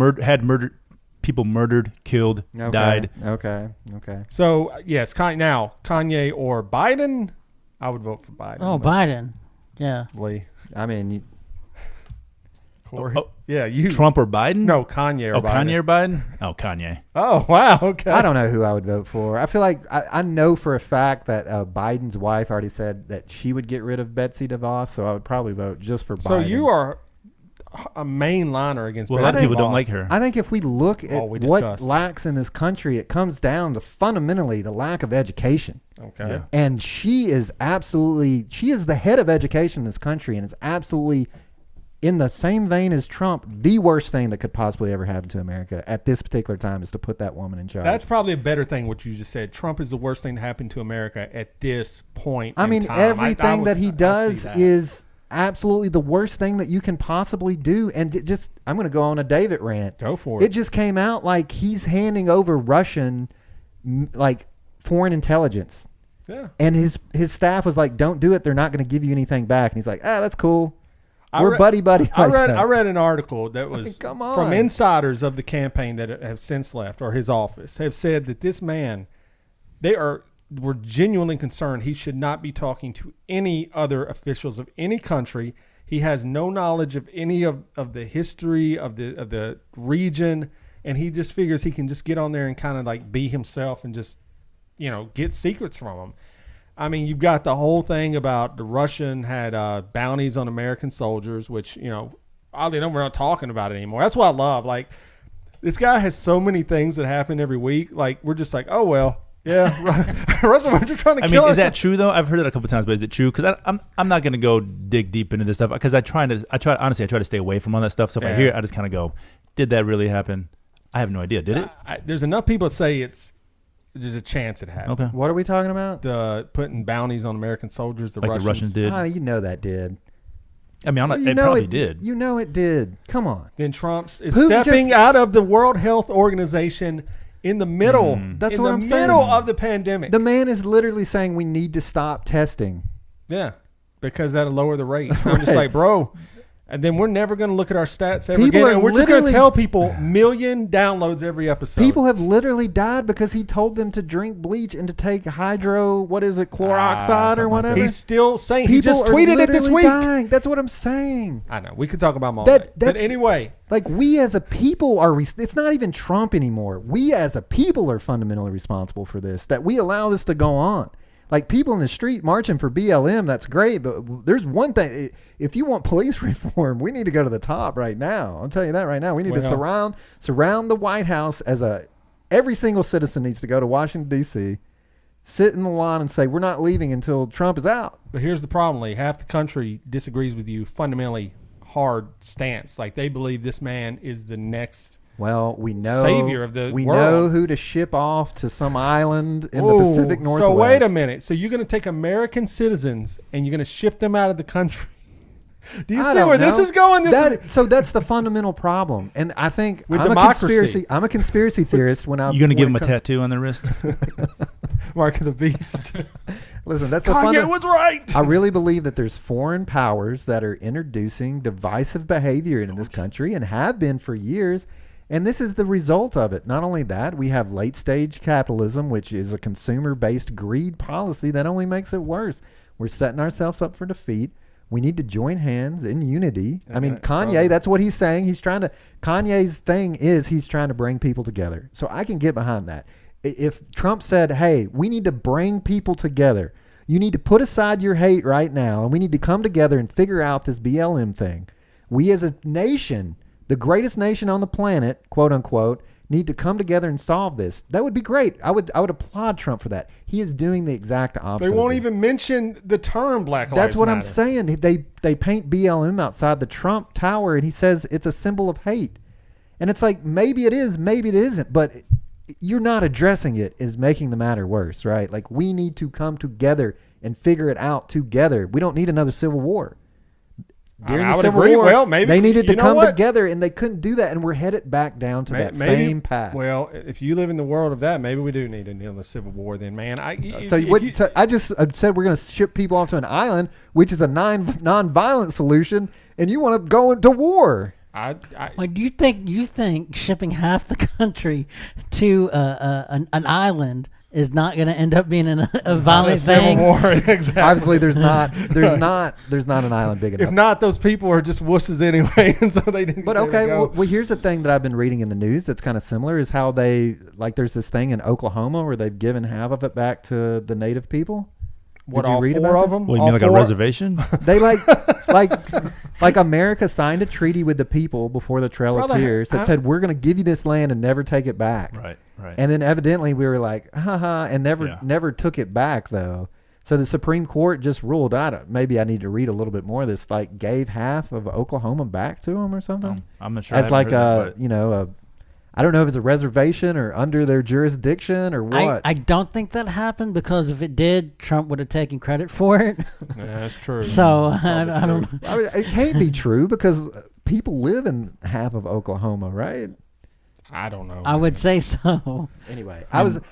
people murdered, killed, Okay. died. Okay. So, yes, Kanye or Biden? I would vote for Biden. Oh, Biden. Yeah. Lee. I mean, Corey. Oh, yeah, you. Trump or Biden? No, Kanye or Biden. Kanye or Biden? Oh, Kanye. Oh, wow. Okay. I don't know who I would vote for. I feel like I know for a fact that Biden's wife already said that she would get rid of Betsy DeVos, so I would probably vote just for Biden. So you are a mainliner against Well, a lot of Betsy people don't DeVos. like her. I think if we look at we what discussed. lacks in this country, it comes down to fundamentally the lack of education. Okay. Yeah. And she is the head of education in this country, and is absolutely, in the same vein as Trump, the worst thing that could possibly ever happen to America at this particular time is to put that woman in charge. That's probably a better thing, what you just said. Trump is the worst thing to happen to America at this point I in mean, time. everything that he I does see that. is absolutely the worst thing that you can possibly do. And I'm going to go on a David rant. Go for it. It just came out like he's handing over Russian, foreign intelligence. Yeah. And his staff was like, "Don't do it. They're not going to give you anything back." And he's like, "That's cool. I We're read- buddy." I like read an article that was come on. from insiders of the campaign that have since left, or his office, have said that this man, were genuinely concerned he should not be talking to any other officials of any country. He has no knowledge of any of the history of the region, and he just figures he can just get on there and kind of like be himself and just, get secrets from them. I mean, you've got the whole thing about the Russian had bounties on American soldiers, which, oddly enough, we're not talking about it anymore. That's what I love. Like, this guy has so many things that happen every week. Like, we're just like, oh, well, yeah, Russian, we're just trying to kill us. Is that true though? I've heard it a couple times, but is it true? Because I'm not going to go dig deep into this stuff because I try to stay away from all that stuff. So if I hear it, I just kind of go, did that really happen? I have no idea. Did it? There's enough people say there's a chance it happened. Okay. What are we talking about? The putting bounties on American soldiers, the Russians did. Oh, you know that did. I mean, You it know probably did. You know it did. Come on. Then Trump's is Putin stepping just- out of the World Health Organization in the middle. That's in what the I'm middle saying. of the pandemic. The man is literally saying we need to stop testing. Yeah, because that'll lower the rates. I'm just Right. like, bro. And then we're never going to look at our stats ever People again. are And we're just going to literally- tell people million downloads every episode. People have literally died because he told them to drink bleach and to take chloroxide or whatever. He's still saying. People he just are tweeted it this literally week. dying. That's what I'm saying. I know. We could talk about them all That- day. But that's- anyway, Like, we as a people are, it's not even Trump anymore. We as a people are fundamentally responsible for this, that we allow this to go on. Like, people in the street marching for BLM, that's great. But there's one thing. If you want police reform, we need to go to the top right now. I'll tell you that right now. We need to surround the White House every single citizen needs to go to Washington, D.C., sit in the lawn and say, we're not leaving until Trump is out. but here's the problem, Lee. Half the country disagrees with you fundamentally hard stance. Like, they believe this man is the next Well, we know savior of the we world. know who to ship off to some island in the Pacific Northwest. So wait a minute. So you're going to take American citizens and you're going to ship them out of the country? Do you I see don't where this know. is going? So that's the fundamental problem. And I think With I'm democracy. I'm a conspiracy theorist when I'm You going to give him a when it comes- tattoo on their wrist? Mark of the Beast. Listen, that's the Kanye was right. I really believe that there's foreign powers that are introducing divisive behavior into this country and have been for years. And this is the result of it. Not only that, we have late stage capitalism, which is a consumer based greed policy that only makes it worse. We're setting ourselves up for defeat. We need to join hands in unity. I mean, Kanye, that's what he's saying. Kanye's thing is he's trying to bring people together. So I can get behind that. If Trump said, hey, we need to bring people together, you need to put aside your hate right now, and we need to come together and figure out this BLM thing. We as a nation, the greatest nation on the planet, quote unquote, need to come together and solve this. That would be great. I would applaud Trump for that. He is doing the exact opposite. They won't even mention the term Black Lives Matter. That's what I'm saying. They paint BLM outside the Trump Tower, and he says it's a symbol of hate. And it's like, maybe it is, maybe it isn't, but you're not addressing it is making the matter worse, right? Like, we need to come together and figure it out together. We don't need another civil war. During the Civil War, well, maybe, they needed to come what? together, and they couldn't do that, and we're headed back down to that same path. Well, if you live in the world of that, maybe we do need another civil war then, man. So I just said we're going to ship people off to an island, which is a non-violent solution, and you want to go into war. Do you think shipping half the country to an island is not going to end up being a violent thing? War, exactly. Obviously, there's not an island big enough. If not, those people are just wusses anyway, and so they didn't. But okay, well, here's the thing that I've been reading in the news that's kind of similar is how there's this thing in Oklahoma where they've given half of it back to the native people. What, Did you all read four about of them? Well, you All mean like a four? reservation? They like America signed a treaty with the people before the Trail of Tears that said we're going to give you this land and never take it back. Right. And then evidently we were like, haha, and never took it back though. So the Supreme Court just ruled out. Maybe I need to read a little bit more of this. Like, gave half of Oklahoma back to them or something. I'm not sure. As like I don't know if it's a reservation or under their jurisdiction or what. I don't think that happened, because if it did, Trump would have taken credit for it. Yeah, that's true. So I don't know. I mean, it can't be true because people live in half of Oklahoma, right? I don't know. I would say so. Anyway,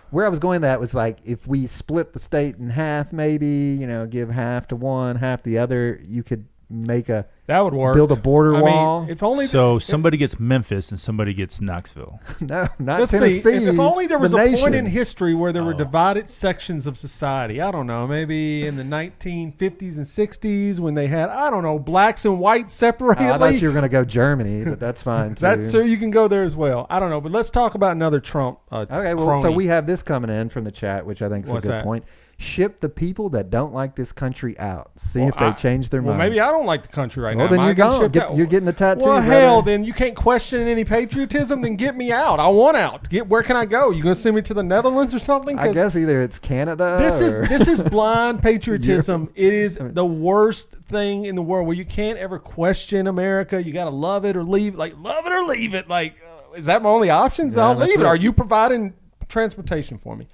where I was going. That was like, if we split the state in half, maybe give half to one, half the other, you could make that would work. Build a border wall. Mean, if only somebody gets Memphis and somebody gets Knoxville. No, not Let's Tennessee. See, if only there was a nation. point in history where there were divided sections of society. I don't know, maybe in the 1950s and 60s when they had, I don't know, blacks and whites separated. I thought you were going to go Germany, but that's fine too. So you can go there as well. I don't know, but let's talk about another Trump. Okay, well, crony. so we have this coming in from the chat, which I think is a good point. Ship the people that don't like this country out. See if they change their mind. Well, maybe I don't like the country right now. Well, then you're gone. You're getting the tattoo. Well, hell, then you can't question any patriotism. Then get me out. I want out. Where can I go? You gonna send me to the Netherlands or something? I guess either it's Canada. This is blind patriotism. It is the worst thing in the world where you can't ever question America. You got to love it or leave. Like, love it or leave it. Like, is that my only options? I'll leave it. Are you providing transportation for me?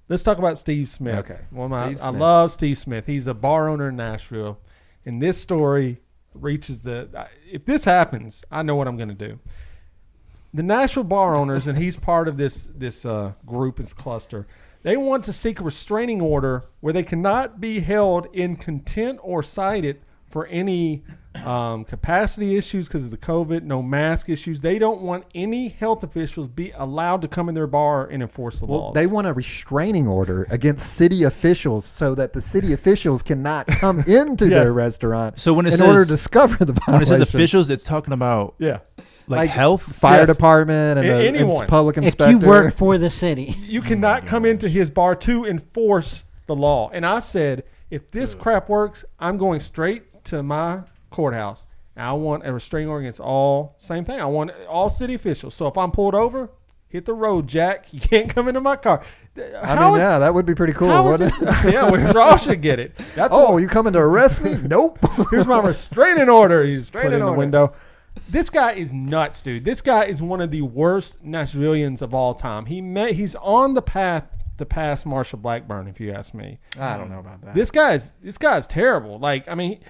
Let's talk about Steve Smith. Okay. Well, I love Steve Smith. He's a bar owner in Nashville. And this story reaches if this happens, I know what I'm going to do. The Nashville bar owners, and he's part of this group, this cluster, they want to seek a restraining order where they cannot be held in contempt or cited for any capacity issues because of the COVID, no mask issues. They don't want any health officials be allowed to come in their bar and enforce the laws. They want a restraining order against city officials so that the city officials cannot come into their restaurant so when it order to discover the violations. When it says officials, it's talking about like health, fire department, and anyone. Public inspector. If you work for the city. You cannot come into his bar to enforce the law. And I said, if this crap works, I'm going straight to my courthouse. And I want a restraining order against same thing. I want all city officials. So if I'm pulled over, hit the road, Jack. You can't come into my car. That would be pretty cool, wouldn't it? Yeah, we all should get it. You coming to arrest me? Nope. Here's my restraining order. He's put in the window. This guy is nuts, dude. This guy is one of the worst Nashvillians of all time. He's on the path to pass Marsha Blackburn, if you ask me. I don't know about that. This guy's terrible. Like, I mean,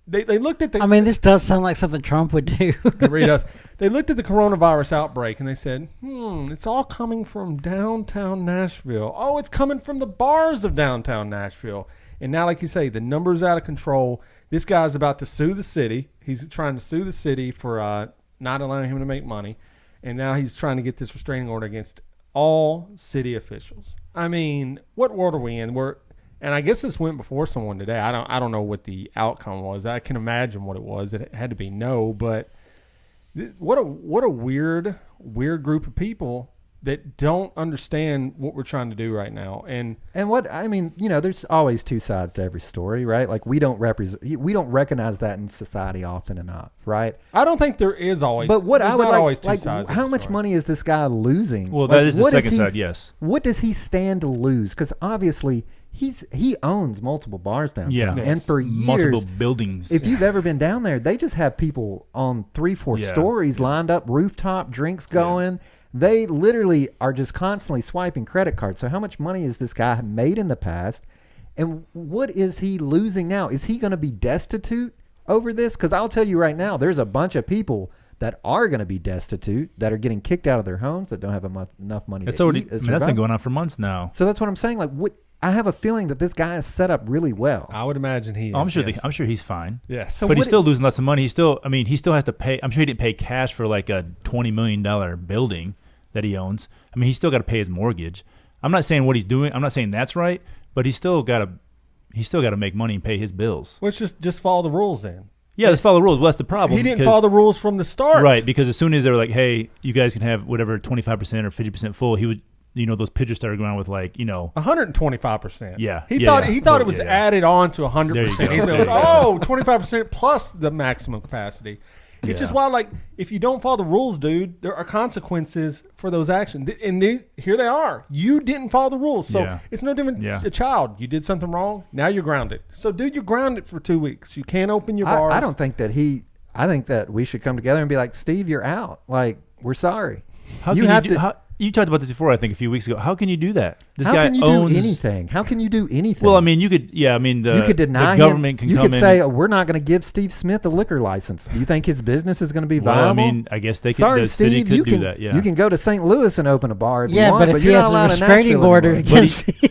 they looked at the. I mean, this does sound like something Trump would do. It really does. They looked at the coronavirus outbreak and they said, it's all coming from downtown Nashville. Oh, it's coming from the bars of downtown Nashville. And now, like you say, the number's out of control. This guy's about to sue the city. He's trying to sue the city for not allowing him to make money. and now he's trying to get this restraining order against all city officials. I mean, what world are we in? And I guess this went before someone today. I don't know what the outcome was. I can imagine what it was. It had to be no, but what a weird group of people that don't understand what we're trying to do right now. And what I mean, there's always two sides to every story, right? Like we don't recognize that in society often enough, right? I don't think there is always. But what I would always two like sides how much money is this guy losing? Well, like, that is the second side, yes. What does he stand to lose? Because obviously he owns multiple bars downtown. Yeah. And for years, multiple buildings. if you've ever been down there, they just have people on 3-4 stories lined up, rooftop, drinks going. They literally are just constantly swiping credit cards. So how much money has this guy made in the past? And what is he losing now? Is he going to be destitute over this? Because I'll tell you right now, there's a bunch of people that are going to be destitute, that are getting kicked out of their homes, that don't have enough money to eat. That's been going on for months now. So that's what I'm saying. Like, I have a feeling that this guy is set up really well. I would imagine he is. I'm sure he's fine. Yes. So but he's still losing lots of money. He still has to pay. I'm sure he didn't pay cash for like a $20 million building that he owns. I mean, he's still got to pay his mortgage. I'm not saying what he's doing. I'm not saying that's right, but he's still got to make money and pay his bills. Let's just follow the rules then. Yeah, let's follow the rules. Well, that's the problem. He didn't follow the rules from the start. Right, because as soon as they were like, hey, you guys can have whatever 25% or 50% full, he would, those pictures started going on with 125%. Yeah. He thought it was added on to 100%. He said, 25% plus the maximum capacity. It's just wild. Like, if you don't follow the rules, dude, there are consequences for those actions. And here they are. You didn't follow the rules. So it's no different. A child, you did something wrong. Now you're grounded. So, dude, you're grounded for 2 weeks. You can't open your bars. I don't think that I think that we should come together and be like, Steve, you're out. Like, we're sorry. You talked about this before, I think, a few weeks ago. How can you do that? This How guy can you owns do anything? How can you do anything? Well, I mean, you could. Yeah, I mean, you could deny the government him. can You come could in say, we're not going to give Steve Smith a liquor license. Do you think his business is going to be well, viable? I mean, I guess they could. Sorry, the Steve, city could you do can that. Yeah, you can go to St. Louis and open a bar if you want, but if but he you're has not a allowed in restraining Nashville order anymore. against me.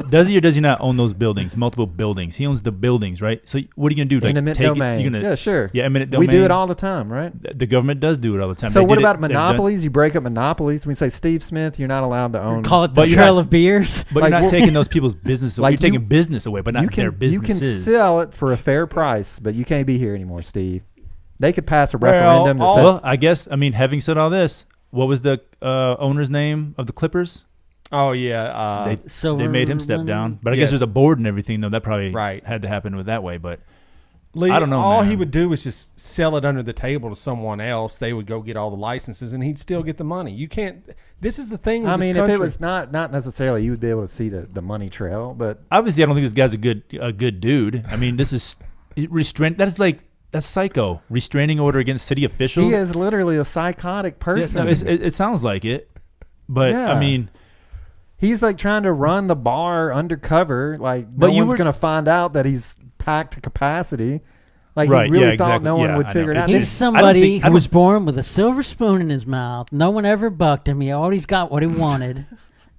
Does he or does he not own those buildings? Multiple buildings. He owns the buildings, right? So what are you gonna do? Like, Eminent take domain. It? You're gonna, Yeah, sure. Yeah, eminent domain. We do it all the time, right? The government does do it all the time. So They what did about it- they've done- monopolies? You break up monopolies. We say, Steve Smith, you're not allowed to own. Call it the But you're Trail not- of Beers. But Like, you're not well- taking those people's business away. Like You're you- taking business away, but not their You businesses. can sell it for a fair price, but you can't be here anymore, Steve. They could pass a referendum that Well, says, I guess. I mean, having said all this, what was the owner's name of the Clippers? Oh, yeah. They made him step down, but I guess Yes. there's a board and everything, though. That probably Right. had to happen with that way. But Lee, I don't know, all man. he would do was just sell it under the table to someone else. They would go get all the licenses, and he'd still get the money. You can't. This is the thing. With I this mean, if country. it was not necessarily, you would be able to see the money trail, but obviously, I don't think this guy's a good dude. I mean, this is restraint. That's psycho. Restraining order against city officials. he is literally a psychotic Yeah, person. no, it sounds like it, but Yeah. I mean, He's like trying to run the bar undercover. Like, But no you one's were- going to find out that he's packed to capacity. Like, Right, he really yeah, thought exactly. no one Yeah, would I figure it know. out. He's This- somebody I who was born with a silver spoon in his mouth. No one ever bucked him. He always got what he wanted.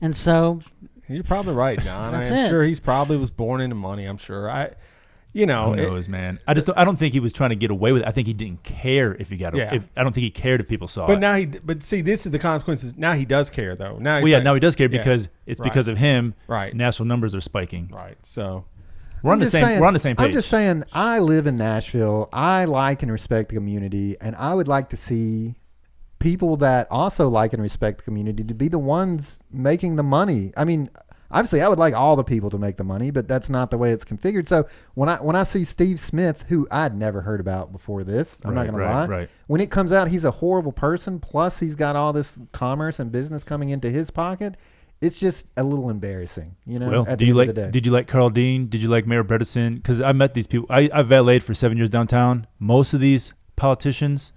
And so You're probably right, John. That's I'm it. sure he's probably was born into money. I'm sure. who knows, man? I don't think he was trying to get away with it. I think he didn't care if he got. Yeah. I don't think he cared if people saw But it. now but see, this is the consequences. Now he does care, though. Now, he's Well, yeah, like- now he does care yeah, because it's right, because of him. Right. National numbers are spiking. Right. So We're on the just same. saying- We're on the same page. I'm just saying, I live in Nashville. I like and respect the community, and I would like to see people that also like and respect the community to be the ones making the money. I mean, obviously, I would like all the people to make the money, but that's not the way it's configured. So when I see Steve Smith, who I'd never heard about before this, I'm not Right, going to right, lie. right. When it comes out, he's a horrible person. Plus, he's got all this commerce and business coming into his pocket. It's just a little embarrassing, you know. Well, at do the you end like? of the day. Did you like Carl Dean? Did you like Mayor Bredesen? Because I met these people. I valeted for 7 years downtown. Most of these politicians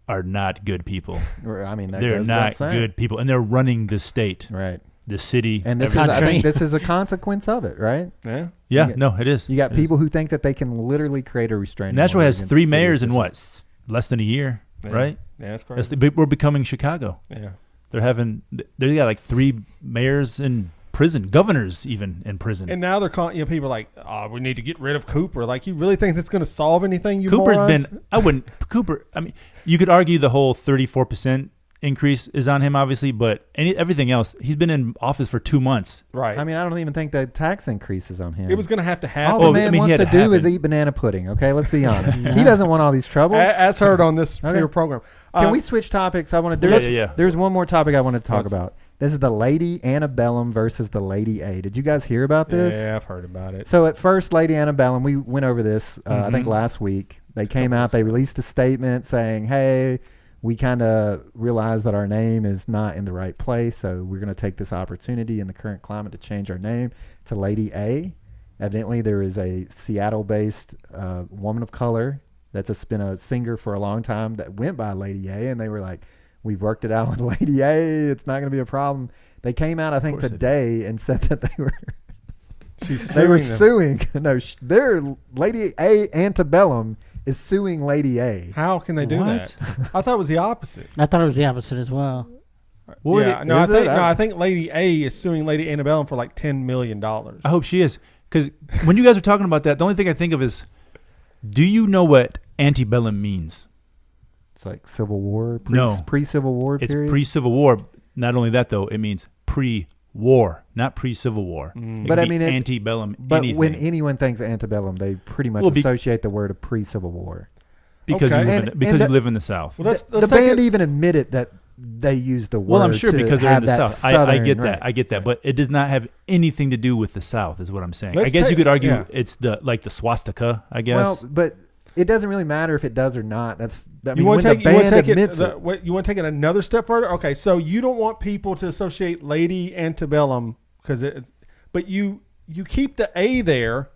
are not good people. I mean, that They're goes not without saying. good people, and they're running the state, Right. the city, And this everything. is, I Country. think this is a consequence of it, right? yeah. Yeah, you no, it is. You got It is. people who think that they can literally create a restraining Nashville order has against 3 city mayors in officials. what? Less than a year, Yeah. right? Yeah, that's That's correct. we're becoming Chicago. Yeah. They got like 3 mayors in prison, governors even in prison. And now they're calling, people are like, we need to get rid of Cooper. Like, you really think that's going to solve anything, you Cooper's morons? been. I wouldn't. Cooper. I mean, you could argue the whole 34% increase is on him, obviously, but everything else, he's been in office for 2 months. Right. I mean, I don't even think the tax increase is on him. it was going to have to happen. All the man he wants had to to do is happen. eat banana pudding. Okay, let's be honest. He doesn't want all these troubles. As heard on this Okay. your program. Can we switch topics? I want to. Yeah. There's one more topic I want to talk Yes. about. This is the Lady Antebellum versus the Lady A. Did you guys hear about this? Yeah, I've heard about it. So at first, Lady Antebellum, we went over this, I think Mhm. last week. They came out, they released a statement saying, hey, we kind of realized that our name is not in the right place, so we're going to take this opportunity in the current climate to change our name to Lady A. Evidently, there is a Seattle-based woman of color that's been a singer for a long time that went by Lady A, and they were like, we've worked it out with Lady A. It's not going to be a problem. They came out, I think, today and said that they were they were suing. No, their Lady A Antebellum is suing Lady A. How can they do that? I thought it was the opposite. I thought it was the opposite as well. I think Lady A is suing Lady Antebellum for like $10 million. I hope she is. Because when you guys are talking about that, the only thing I think of is, do you know what antebellum means? It's like Civil War, No. pre-Civil War It's period. pre-Civil War. Not only that, though, it means pre-war, not pre-Civil War. It But can I be mean, antebellum. But anything. when anyone thinks antebellum, they pretty much associate the word of pre-Civil War. Because Okay. you live in the South. Well, The band even admitted that they used the word. Well, I'm sure to because they're in have the that South. I Southern, get right. that. I get that. But it does not have anything to do with the South, is what I'm saying. Let's I guess you take- could argue yeah. it's the swastika, I Well, guess. but it doesn't really matter if it does or not. I You mean, want when to the take, you want band to take admits it, it. you want to take it another step further? Okay, so you don't want people to associate Lady Antebellum but you keep the A there.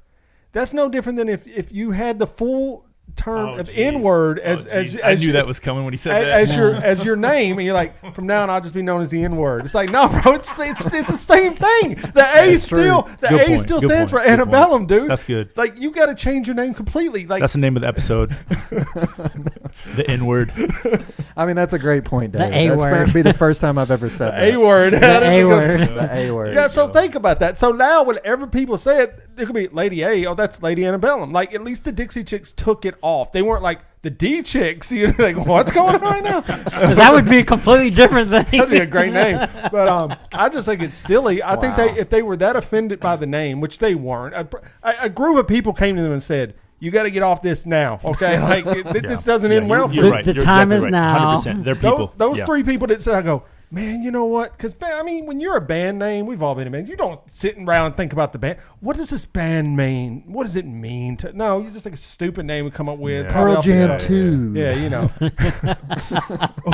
That's no different than if you had the full term of N-word as I knew your- that was coming when he said that. as your name, and you're like, from now on I'll just be known as the N-word. It's like, no, bro, it's the same thing. The A That's still true. the Good A point. still Good stands point. for Good Antebellum, point. dude. That's good. Like, you got to change your name completely. Like, That's the name of the episode. The N-word. I mean, that's a great point, The David. A That's word. going to be the first time I've ever said that. A-word. The A word. The A word. Yeah, so think about that. So now whenever people say it, it could be Lady A. Oh, that's Lady Antebellum. Like, at least the Dixie Chicks took it off. They weren't like the D Chicks. You're like, what's going on right now? That would be a completely different thing. That'd be a great name. But I just think it's silly. I think if they were that offended by the name, which they weren't, a group of people came to them and said, you got to get off this now, okay? Like, this doesn't end well for You're you. right. The You're time exactly is right. now. 100%. They're people. Those Yeah. three people that said, I go, man, you know what? Because, I mean, when you're a band name, we've all been in bands. You don't sit around and think about the band. What does this band mean? What does it mean? No, you just like a stupid name we come up with. Yeah. probably Pearl off the Jam cuff. 2. Yeah, you know.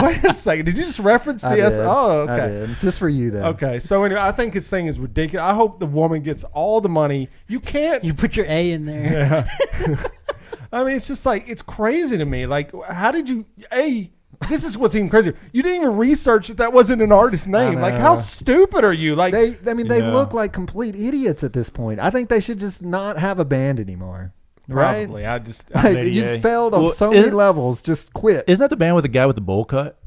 Wait a second. Did you just reference I the S? did. Oh, I okay. did. Just for you, though. Okay. So, anyway, I think his thing is ridiculous. I hope the woman gets all the money. You can't. You put your A in there. I mean, it's just like, it's crazy to me. Like, how did you, this is what's even crazier. You didn't even research that wasn't an artist's name. Like, how stupid are you? Like, They Yeah. look like complete idiots at this point. I think they should just not have a band anymore. Right? probably. Lady You A. failed on Well, so many isn't- levels. Just quit. Isn't that the band with the guy with the bowl cut?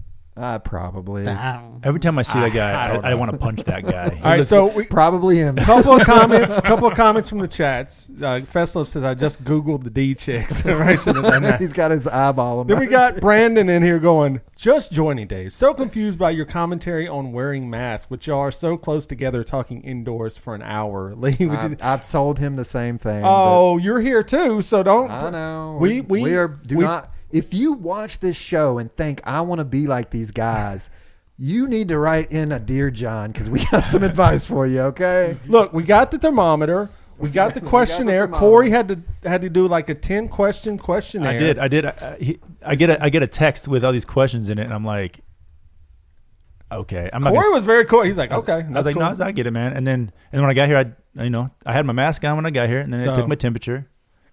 Probably. Every time I see that guy, I don't I know. want to punch that guy. All right, so we, Probably him. couple of comments from the chats. Festlove says, I just Googled the D Chicks. Right, shouldn't have done that. He's got his eyeball. Then we got Brandon in here going, just joining Dave. So confused by your commentary on wearing masks, but y'all are so close together talking indoors for an hour. Lee, would you? I've told him the same thing. Oh, you're here too, so don't. but I know. We Do not. If you watch this show and think I want to be like these guys, you need to write in a Dear John because we got some advice for you. Okay. Look, we got the thermometer. We got the questionnaire. thermometer. Corey had to do like a 10-question questionnaire. I did. I get a text with all these questions in it, and I'm like, okay. I'm not. Corey gonna, was very cool. He's like, okay, I was that's like, cool. no, I get it, man. And then when I got here, I had my mask on when I got here, and then So- they took my temperature.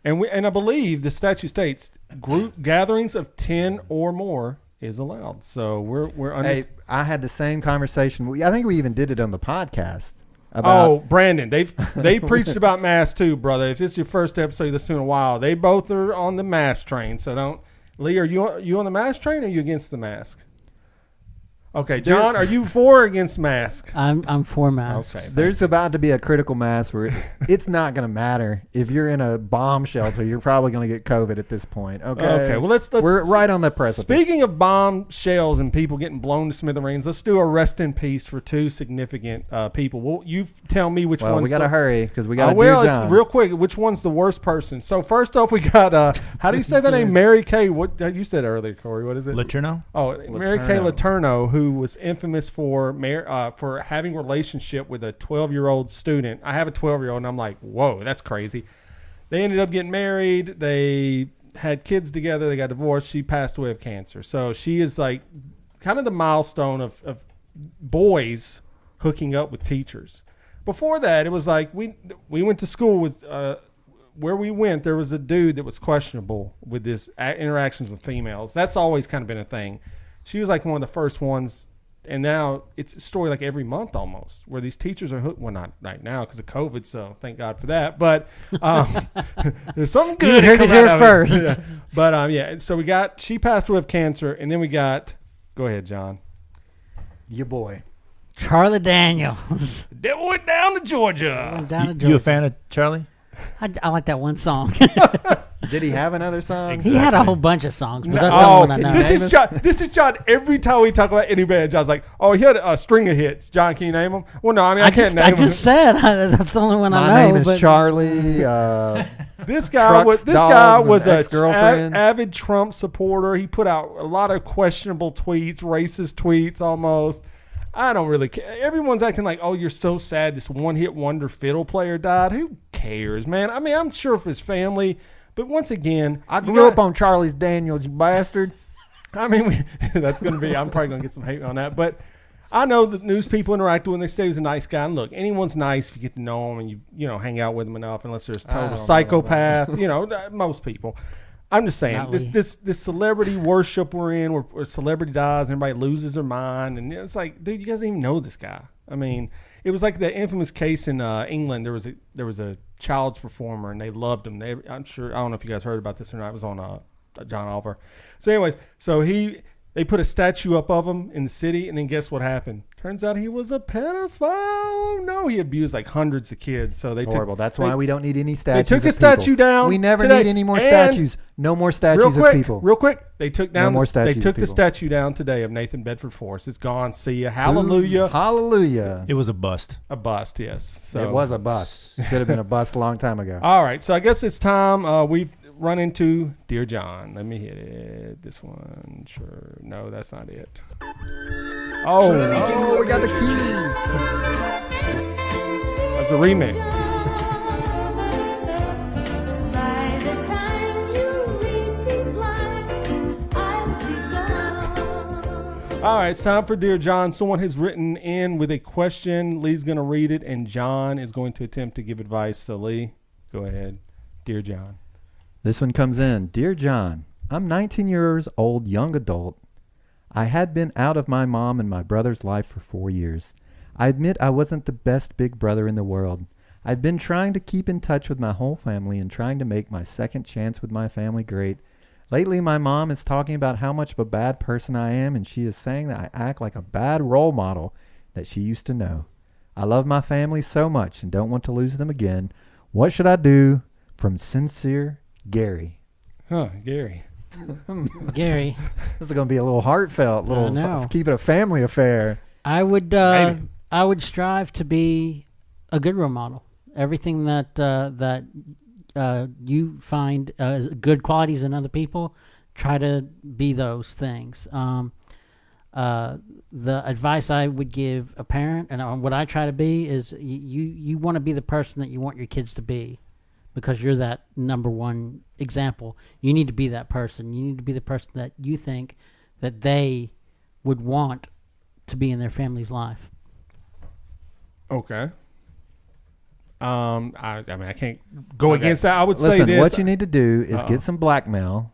And I believe the statute states group gatherings of 10 or more is allowed. So we're under. Hey, I had the same conversation. I think we even did it on the podcast. About, Oh, Brandon, they preached about masks too, brother. If this is your first episode you listen to in a while, they both are on the mask train. So don't. Lee, are you on the mask train or are you against the mask? Okay, John, are you for or against mask? I'm for masks. Okay. There's about to be a critical mass where it's not going to matter if you're in a bomb shelter. You're probably going to get COVID at this point. Okay. Okay. Well, let's We're right on the precipice. Speaking of bomb shells and people getting blown to smithereens, let's do a rest in peace for two significant people. Well, you tell me which Well, one's we got to the- hurry because we got to well, do it's John. real quick. Which one's the worst person? So first off, we got how do you say that name? Mary Kay. What you said earlier, Corey? What is it? Letourneau? Oh, Mary Kay Letourneau, who was infamous for having a relationship with a 12-year-old student. I have a 12-year-old, and I'm like, whoa, that's crazy. They ended up getting married. They had kids together. They got divorced. She passed away of cancer. So she is like kind of the milestone of boys hooking up with teachers. Before that, it was like we went to school with where we went. There was a dude that was questionable with his interactions with females. That's always kind of been a thing. She was like one of the first ones. And now it's a story like every month almost where these teachers are hooked. Well, not right now because of COVID, so thank God for that. But there's something good. You heard it here out of first. Yeah. But yeah, so she passed away of cancer, and then we got. Go ahead, John. Your boy. Charlie Daniels. They went down to Georgia. Down to You a Georgia. fan of Charlie? I like that one song. Did he have another song? He had a whole bunch of songs, but that's the only one I know. This is John. Every time we talk about any band, John's like, "Oh, he had a string of hits." John, can you name them? Well, no, I mean I can't name I them. just said that's the only one I My know. name is but Charlie. This guy Trucks, was dogs, and a ex-girlfriends. avid Trump supporter. He put out a lot of questionable tweets, racist tweets almost. I don't really care. Everyone's acting like, oh, you're so sad this one-hit wonder fiddle player died. Who cares, man? I mean, I'm sure for his family, but once again, I grew up on Charlie's Daniels, you bastard. I mean, that's going to be, I'm probably going to get some hate on that, but I know the news people interact with him. They say he's a nice guy. And look, anyone's nice if you get to know him and you hang out with him enough, unless there's a total psychopath, most people. I'm just saying, this celebrity worship we're in, where a celebrity dies and everybody loses their mind, and it's like, dude, you guys don't even know this guy. I mean, it was like the infamous case in England. There was a child's performer, and they loved him. I'm sure, I don't know if you guys heard about this or not. It was on John Oliver. So, anyways, they put a statue up of him in the city, and then guess what happened? Turns out he was a pedophile. No, he abused like hundreds of kids. So they Horrible. That's why we don't need any statues. They took the of people. statue down. We never today. need any more And statues. No more statues of people. Real quick, they took down. more They statues took of the people. statue down today of Nathan Bedford Forrest. It's gone. See ya. Hallelujah. Ooh, hallelujah. It was a bust. A bust. Yes. So It was a bust. Should have been a bust a long time ago. All right. So I guess it's time. We've run into Dear John. Let me hit it. This one. Sure. No, that's not it. Oh, we got the keys. That's a remix. By the time you read these lines, I'll be gone. All right, it's time for Dear John. Someone has written in with a question. Lee's going to read it, and John is going to attempt to give advice. So, Lee, go ahead. Dear John. This one comes in. Dear John, I'm 19 years old, young adult. I had been out of my mom and my brother's life for 4 years. I admit I wasn't the best big brother in the world. I've been trying to keep in touch with my whole family and trying to make my second chance with my family great. Lately, my mom is talking about how much of a bad person I am, and she is saying that I act like a bad role model that she used to know. I love my family so much and don't want to lose them again. What should I do? From sincere Gary. Gary. Gary, This is going to be a little heartfelt, keep it a family affair. I would Maybe. I would strive to be a good role model. Everything that you find as good qualities in other people, try to be those things. The advice I would give a parent, and what I try to be, is you want to be the person that you want your kids to be, because you're that number one example. You need to be that person. You need to be the person that you think that they would want to be in their family's life. Okay. I mean, I can't go against that. I would say Listen, this. what you need to do is get some blackmail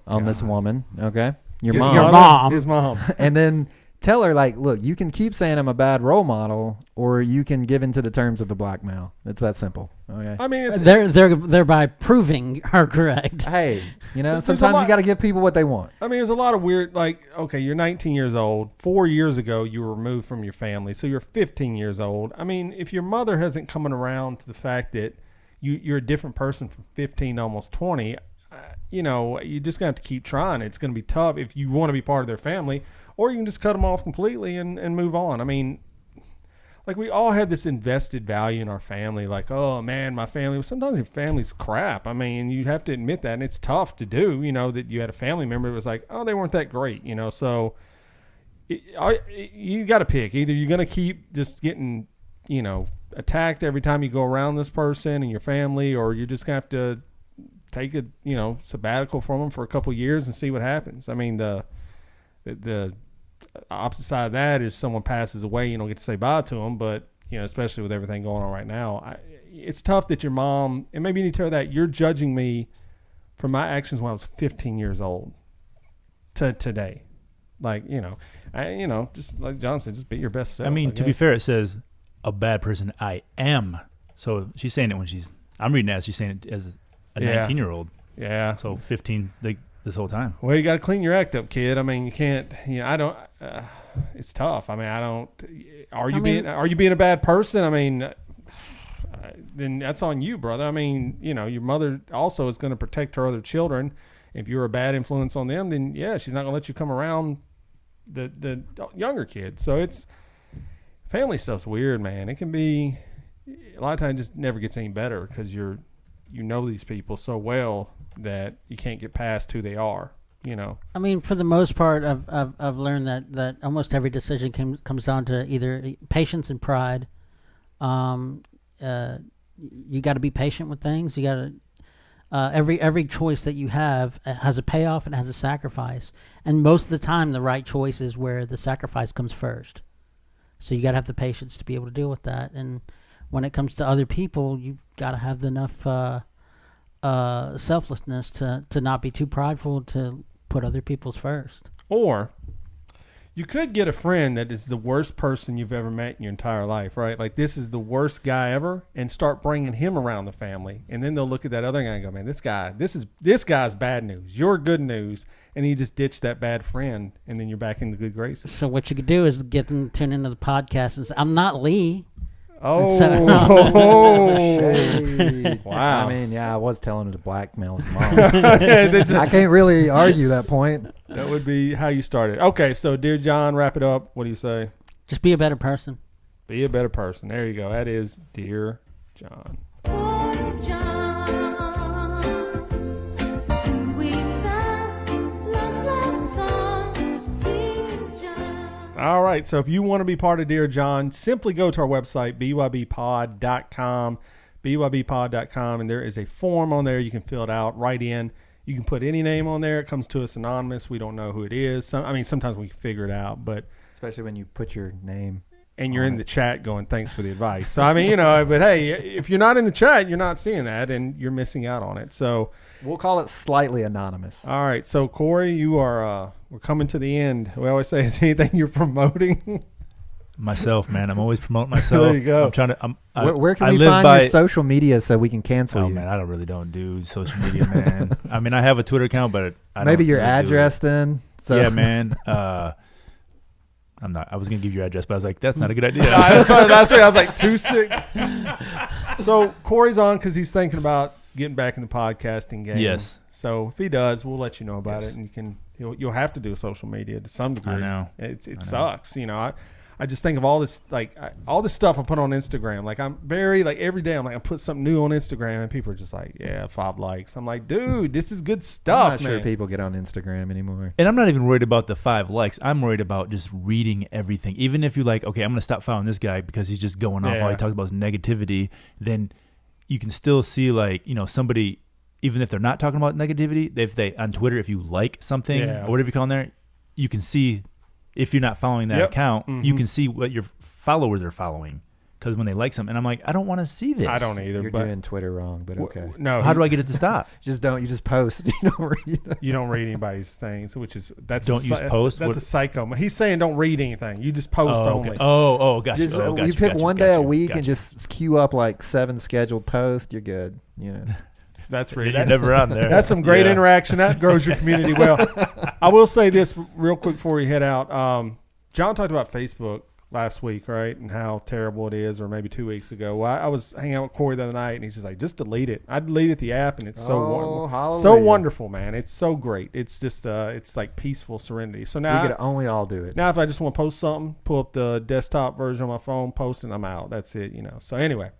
on this woman, okay? Your His mom. Your mom. His mom. And then tell her, like, look, you can keep saying I'm a bad role model, or you can give into the terms of the blackmail. It's that simple. Okay. I mean, it's, Thereby proving her correct. Hey, you know, There's a sometimes lot- you got to give people what they want. I mean, there's a lot of weird, like, okay, you're 19 years old. 4 years ago, you were removed from your family, so you're 15 years old. I mean, if your mother hasn't coming around to the fact that you're a different person from 15 to almost 20, you know, you just got to keep trying. It's going to be tough if you want to be part of their family, or you can just cut them off completely and move on. I mean, like, we all have this invested value in our family. Like, oh man, my family. Sometimes your family's crap. I mean, you have to admit that, and it's tough to do. You know, that you had a family member that was like, oh, they weren't that great. You know, so you got to pick. Either you're going to keep just getting, you know, attacked every time you go around this person and your family, or you're just going to have to take a, you know, sabbatical from them for a couple of years and see what happens. I mean, the opposite side of that is someone passes away, you don't get to say bye to them, but, you know, especially with everything going on right now, it's tough that your mom, and maybe you need to tell her that you're judging me for my actions when I was 15 years old to today. Like, you know, just like John said, just be your best self. I mean, to be fair, it says a bad person I am. So she's saying it when I'm reading it as she's saying it as a 19-year-old. Yeah. So 15 this whole time. Well, you got to clean your act up, kid. I mean, you can't, you know, I don't, it's tough. I mean, are you being a bad person? I mean, then that's on you, brother. I mean, you know, your mother also is going to protect her other children. If you're a bad influence on them, then yeah, she's not going to let you come around the younger kids. So it's, family stuff's weird, man. It can be, a lot of times it just never gets any better because you know these people so well that you can't get past who they are, you know. I mean, for the most part, I've learned that almost every decision comes down to either patience and pride. You got to be patient with things. You got to every choice that you have has a payoff and has a sacrifice. And most of the time, the right choice is where the sacrifice comes first. So you got to have the patience to be able to deal with that. And when it comes to other people, you've got to have enough selflessness to not be too prideful to put other people's first. Or you could get a friend that is the worst person you've ever met in your entire life, right? Like, this is the worst guy ever, and start bringing him around the family. And then they'll look at that other guy and go, man, this guy's bad news. You're good news. And you just ditch that bad friend, and then you're back in the good graces. So what you could do is get them to tune into the podcast and say, I'm not Lee. Oh, wow. I mean, yeah, I was telling her to blackmail his mom. I can't really argue that point. That would be how you started. Okay, so Dear John, wrap it up. What do you say? Just be a better person. Be a better person. There you go. That is Dear John. All right, so if you want to be part of Dear John, simply go to our website, bybpod.com, bybpod.com, and there is a form on there. You can fill it out, write in. You can put any name on there. It comes to us anonymous. We don't know who it is. Sometimes we can figure it out, but especially when you put your name and you're in the chat going, thanks for the advice. So, I mean, you know, but hey, if you're not in the chat, you're not seeing that, and you're missing out on it. So we'll call it slightly anonymous. All right. So, Korey, you are, we're coming to the end. We always say, is anything you're promoting? Myself, man. I'm always promoting myself. There you go. I'm trying to. Where can we find your social media so we can cancel you? Oh man, I don't do social media, man. I mean, I have a Twitter account, but maybe your address then. So. Yeah, man. I'm not. I was gonna give you your address, but I was like, that's not a good idea. That's what I was like, too sick. So Korey's on because he's thinking about getting back in the podcasting game. Yes. So if he does, we'll let you know about it, and you'll have to do social media to some degree. I know. It sucks, you know. I just think of all this, all this stuff I put on Instagram. Like, I'm very, every day I'm like, I put something new on Instagram, and people are just like, yeah, 5 likes. I'm like, dude, this is good stuff, I'm not sure people get on Instagram anymore. And I'm not even worried about the 5 likes. I'm worried about just reading everything. Even if you're like, okay, I'm going to stop following this guy because he's just going off all he talks about is negativity, then you can still see, somebody, even if they're not talking about negativity, if they on Twitter, if you like something or whatever you call in there, you can see. If you're not following that account, you can see what your followers are following. because when they like something, and I'm like, I don't want to see this. I don't either. You're but doing Twitter wrong, but okay. No. How do I get it to stop? Just don't. You just post. You don't read. You don't read anybody's things, which is that's Don't use post? That's What- a psycho. He's saying don't read anything. You just post Oh, only. okay. Oh, gotcha. Just, Oh, you gotcha, pick gotcha, one day a gotcha, week gotcha. and just queue up like 7 scheduled posts. You're good. You know. That's You're really never on there. That's some great Yeah. interaction. That grows your community well. I will say this real quick before we head out. John talked about Facebook last week, right, and how terrible it is, or maybe 2 weeks ago. Well, I was hanging out with Korey the other night, and he's just like, just delete it. I deleted the app, and it's so wonderful. Hallelujah. So wonderful, man. It's so great. It's just, it's like peaceful serenity. So We now, could only all do it. now if I just want to post something, pull up the desktop version on my phone, post, and I'm out. That's it, So anyway,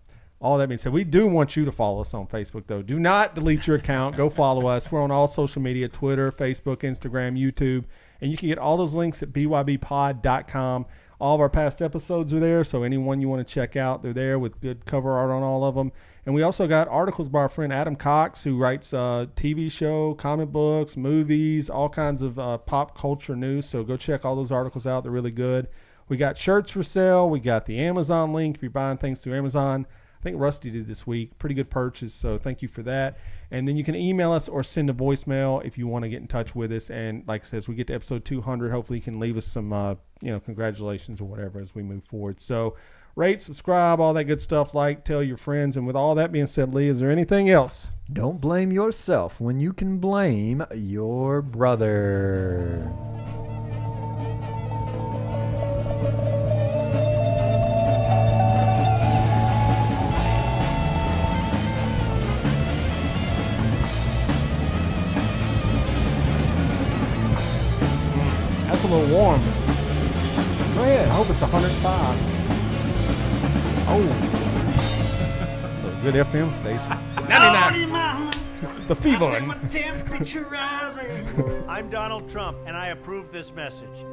all that being said, we do want you to follow us on Facebook, though. Do not delete your account. Go follow us. We're on all social media, Twitter, Facebook, Instagram, YouTube. And you can get all those links at bybpod.com. All of our past episodes are there, so anyone you want to check out, they're there with good cover art on all of them. And we also got articles by our friend Adam Cox, who writes TV show, comic books, movies, all kinds of pop culture news. So go check all those articles out. They're really good. We got shirts for sale. We got the Amazon link if you're buying things through Amazon. I think Rusty did this week. Pretty good purchase, so thank you for that. And then you can email us or send a voicemail if you want to get in touch with us. And like I said, as we get to episode 200, hopefully you can leave us some, congratulations or whatever as we move forward. So rate, subscribe, all that good stuff. Like, tell your friends. And with all that being said, Lee, is there anything else? Don't blame yourself when you can blame your brother. That's a little warm. Go ahead. I hope it's 105. Oh. That's a good FM station. 99. The feeble one. I'm Donald Trump, and I approve this message.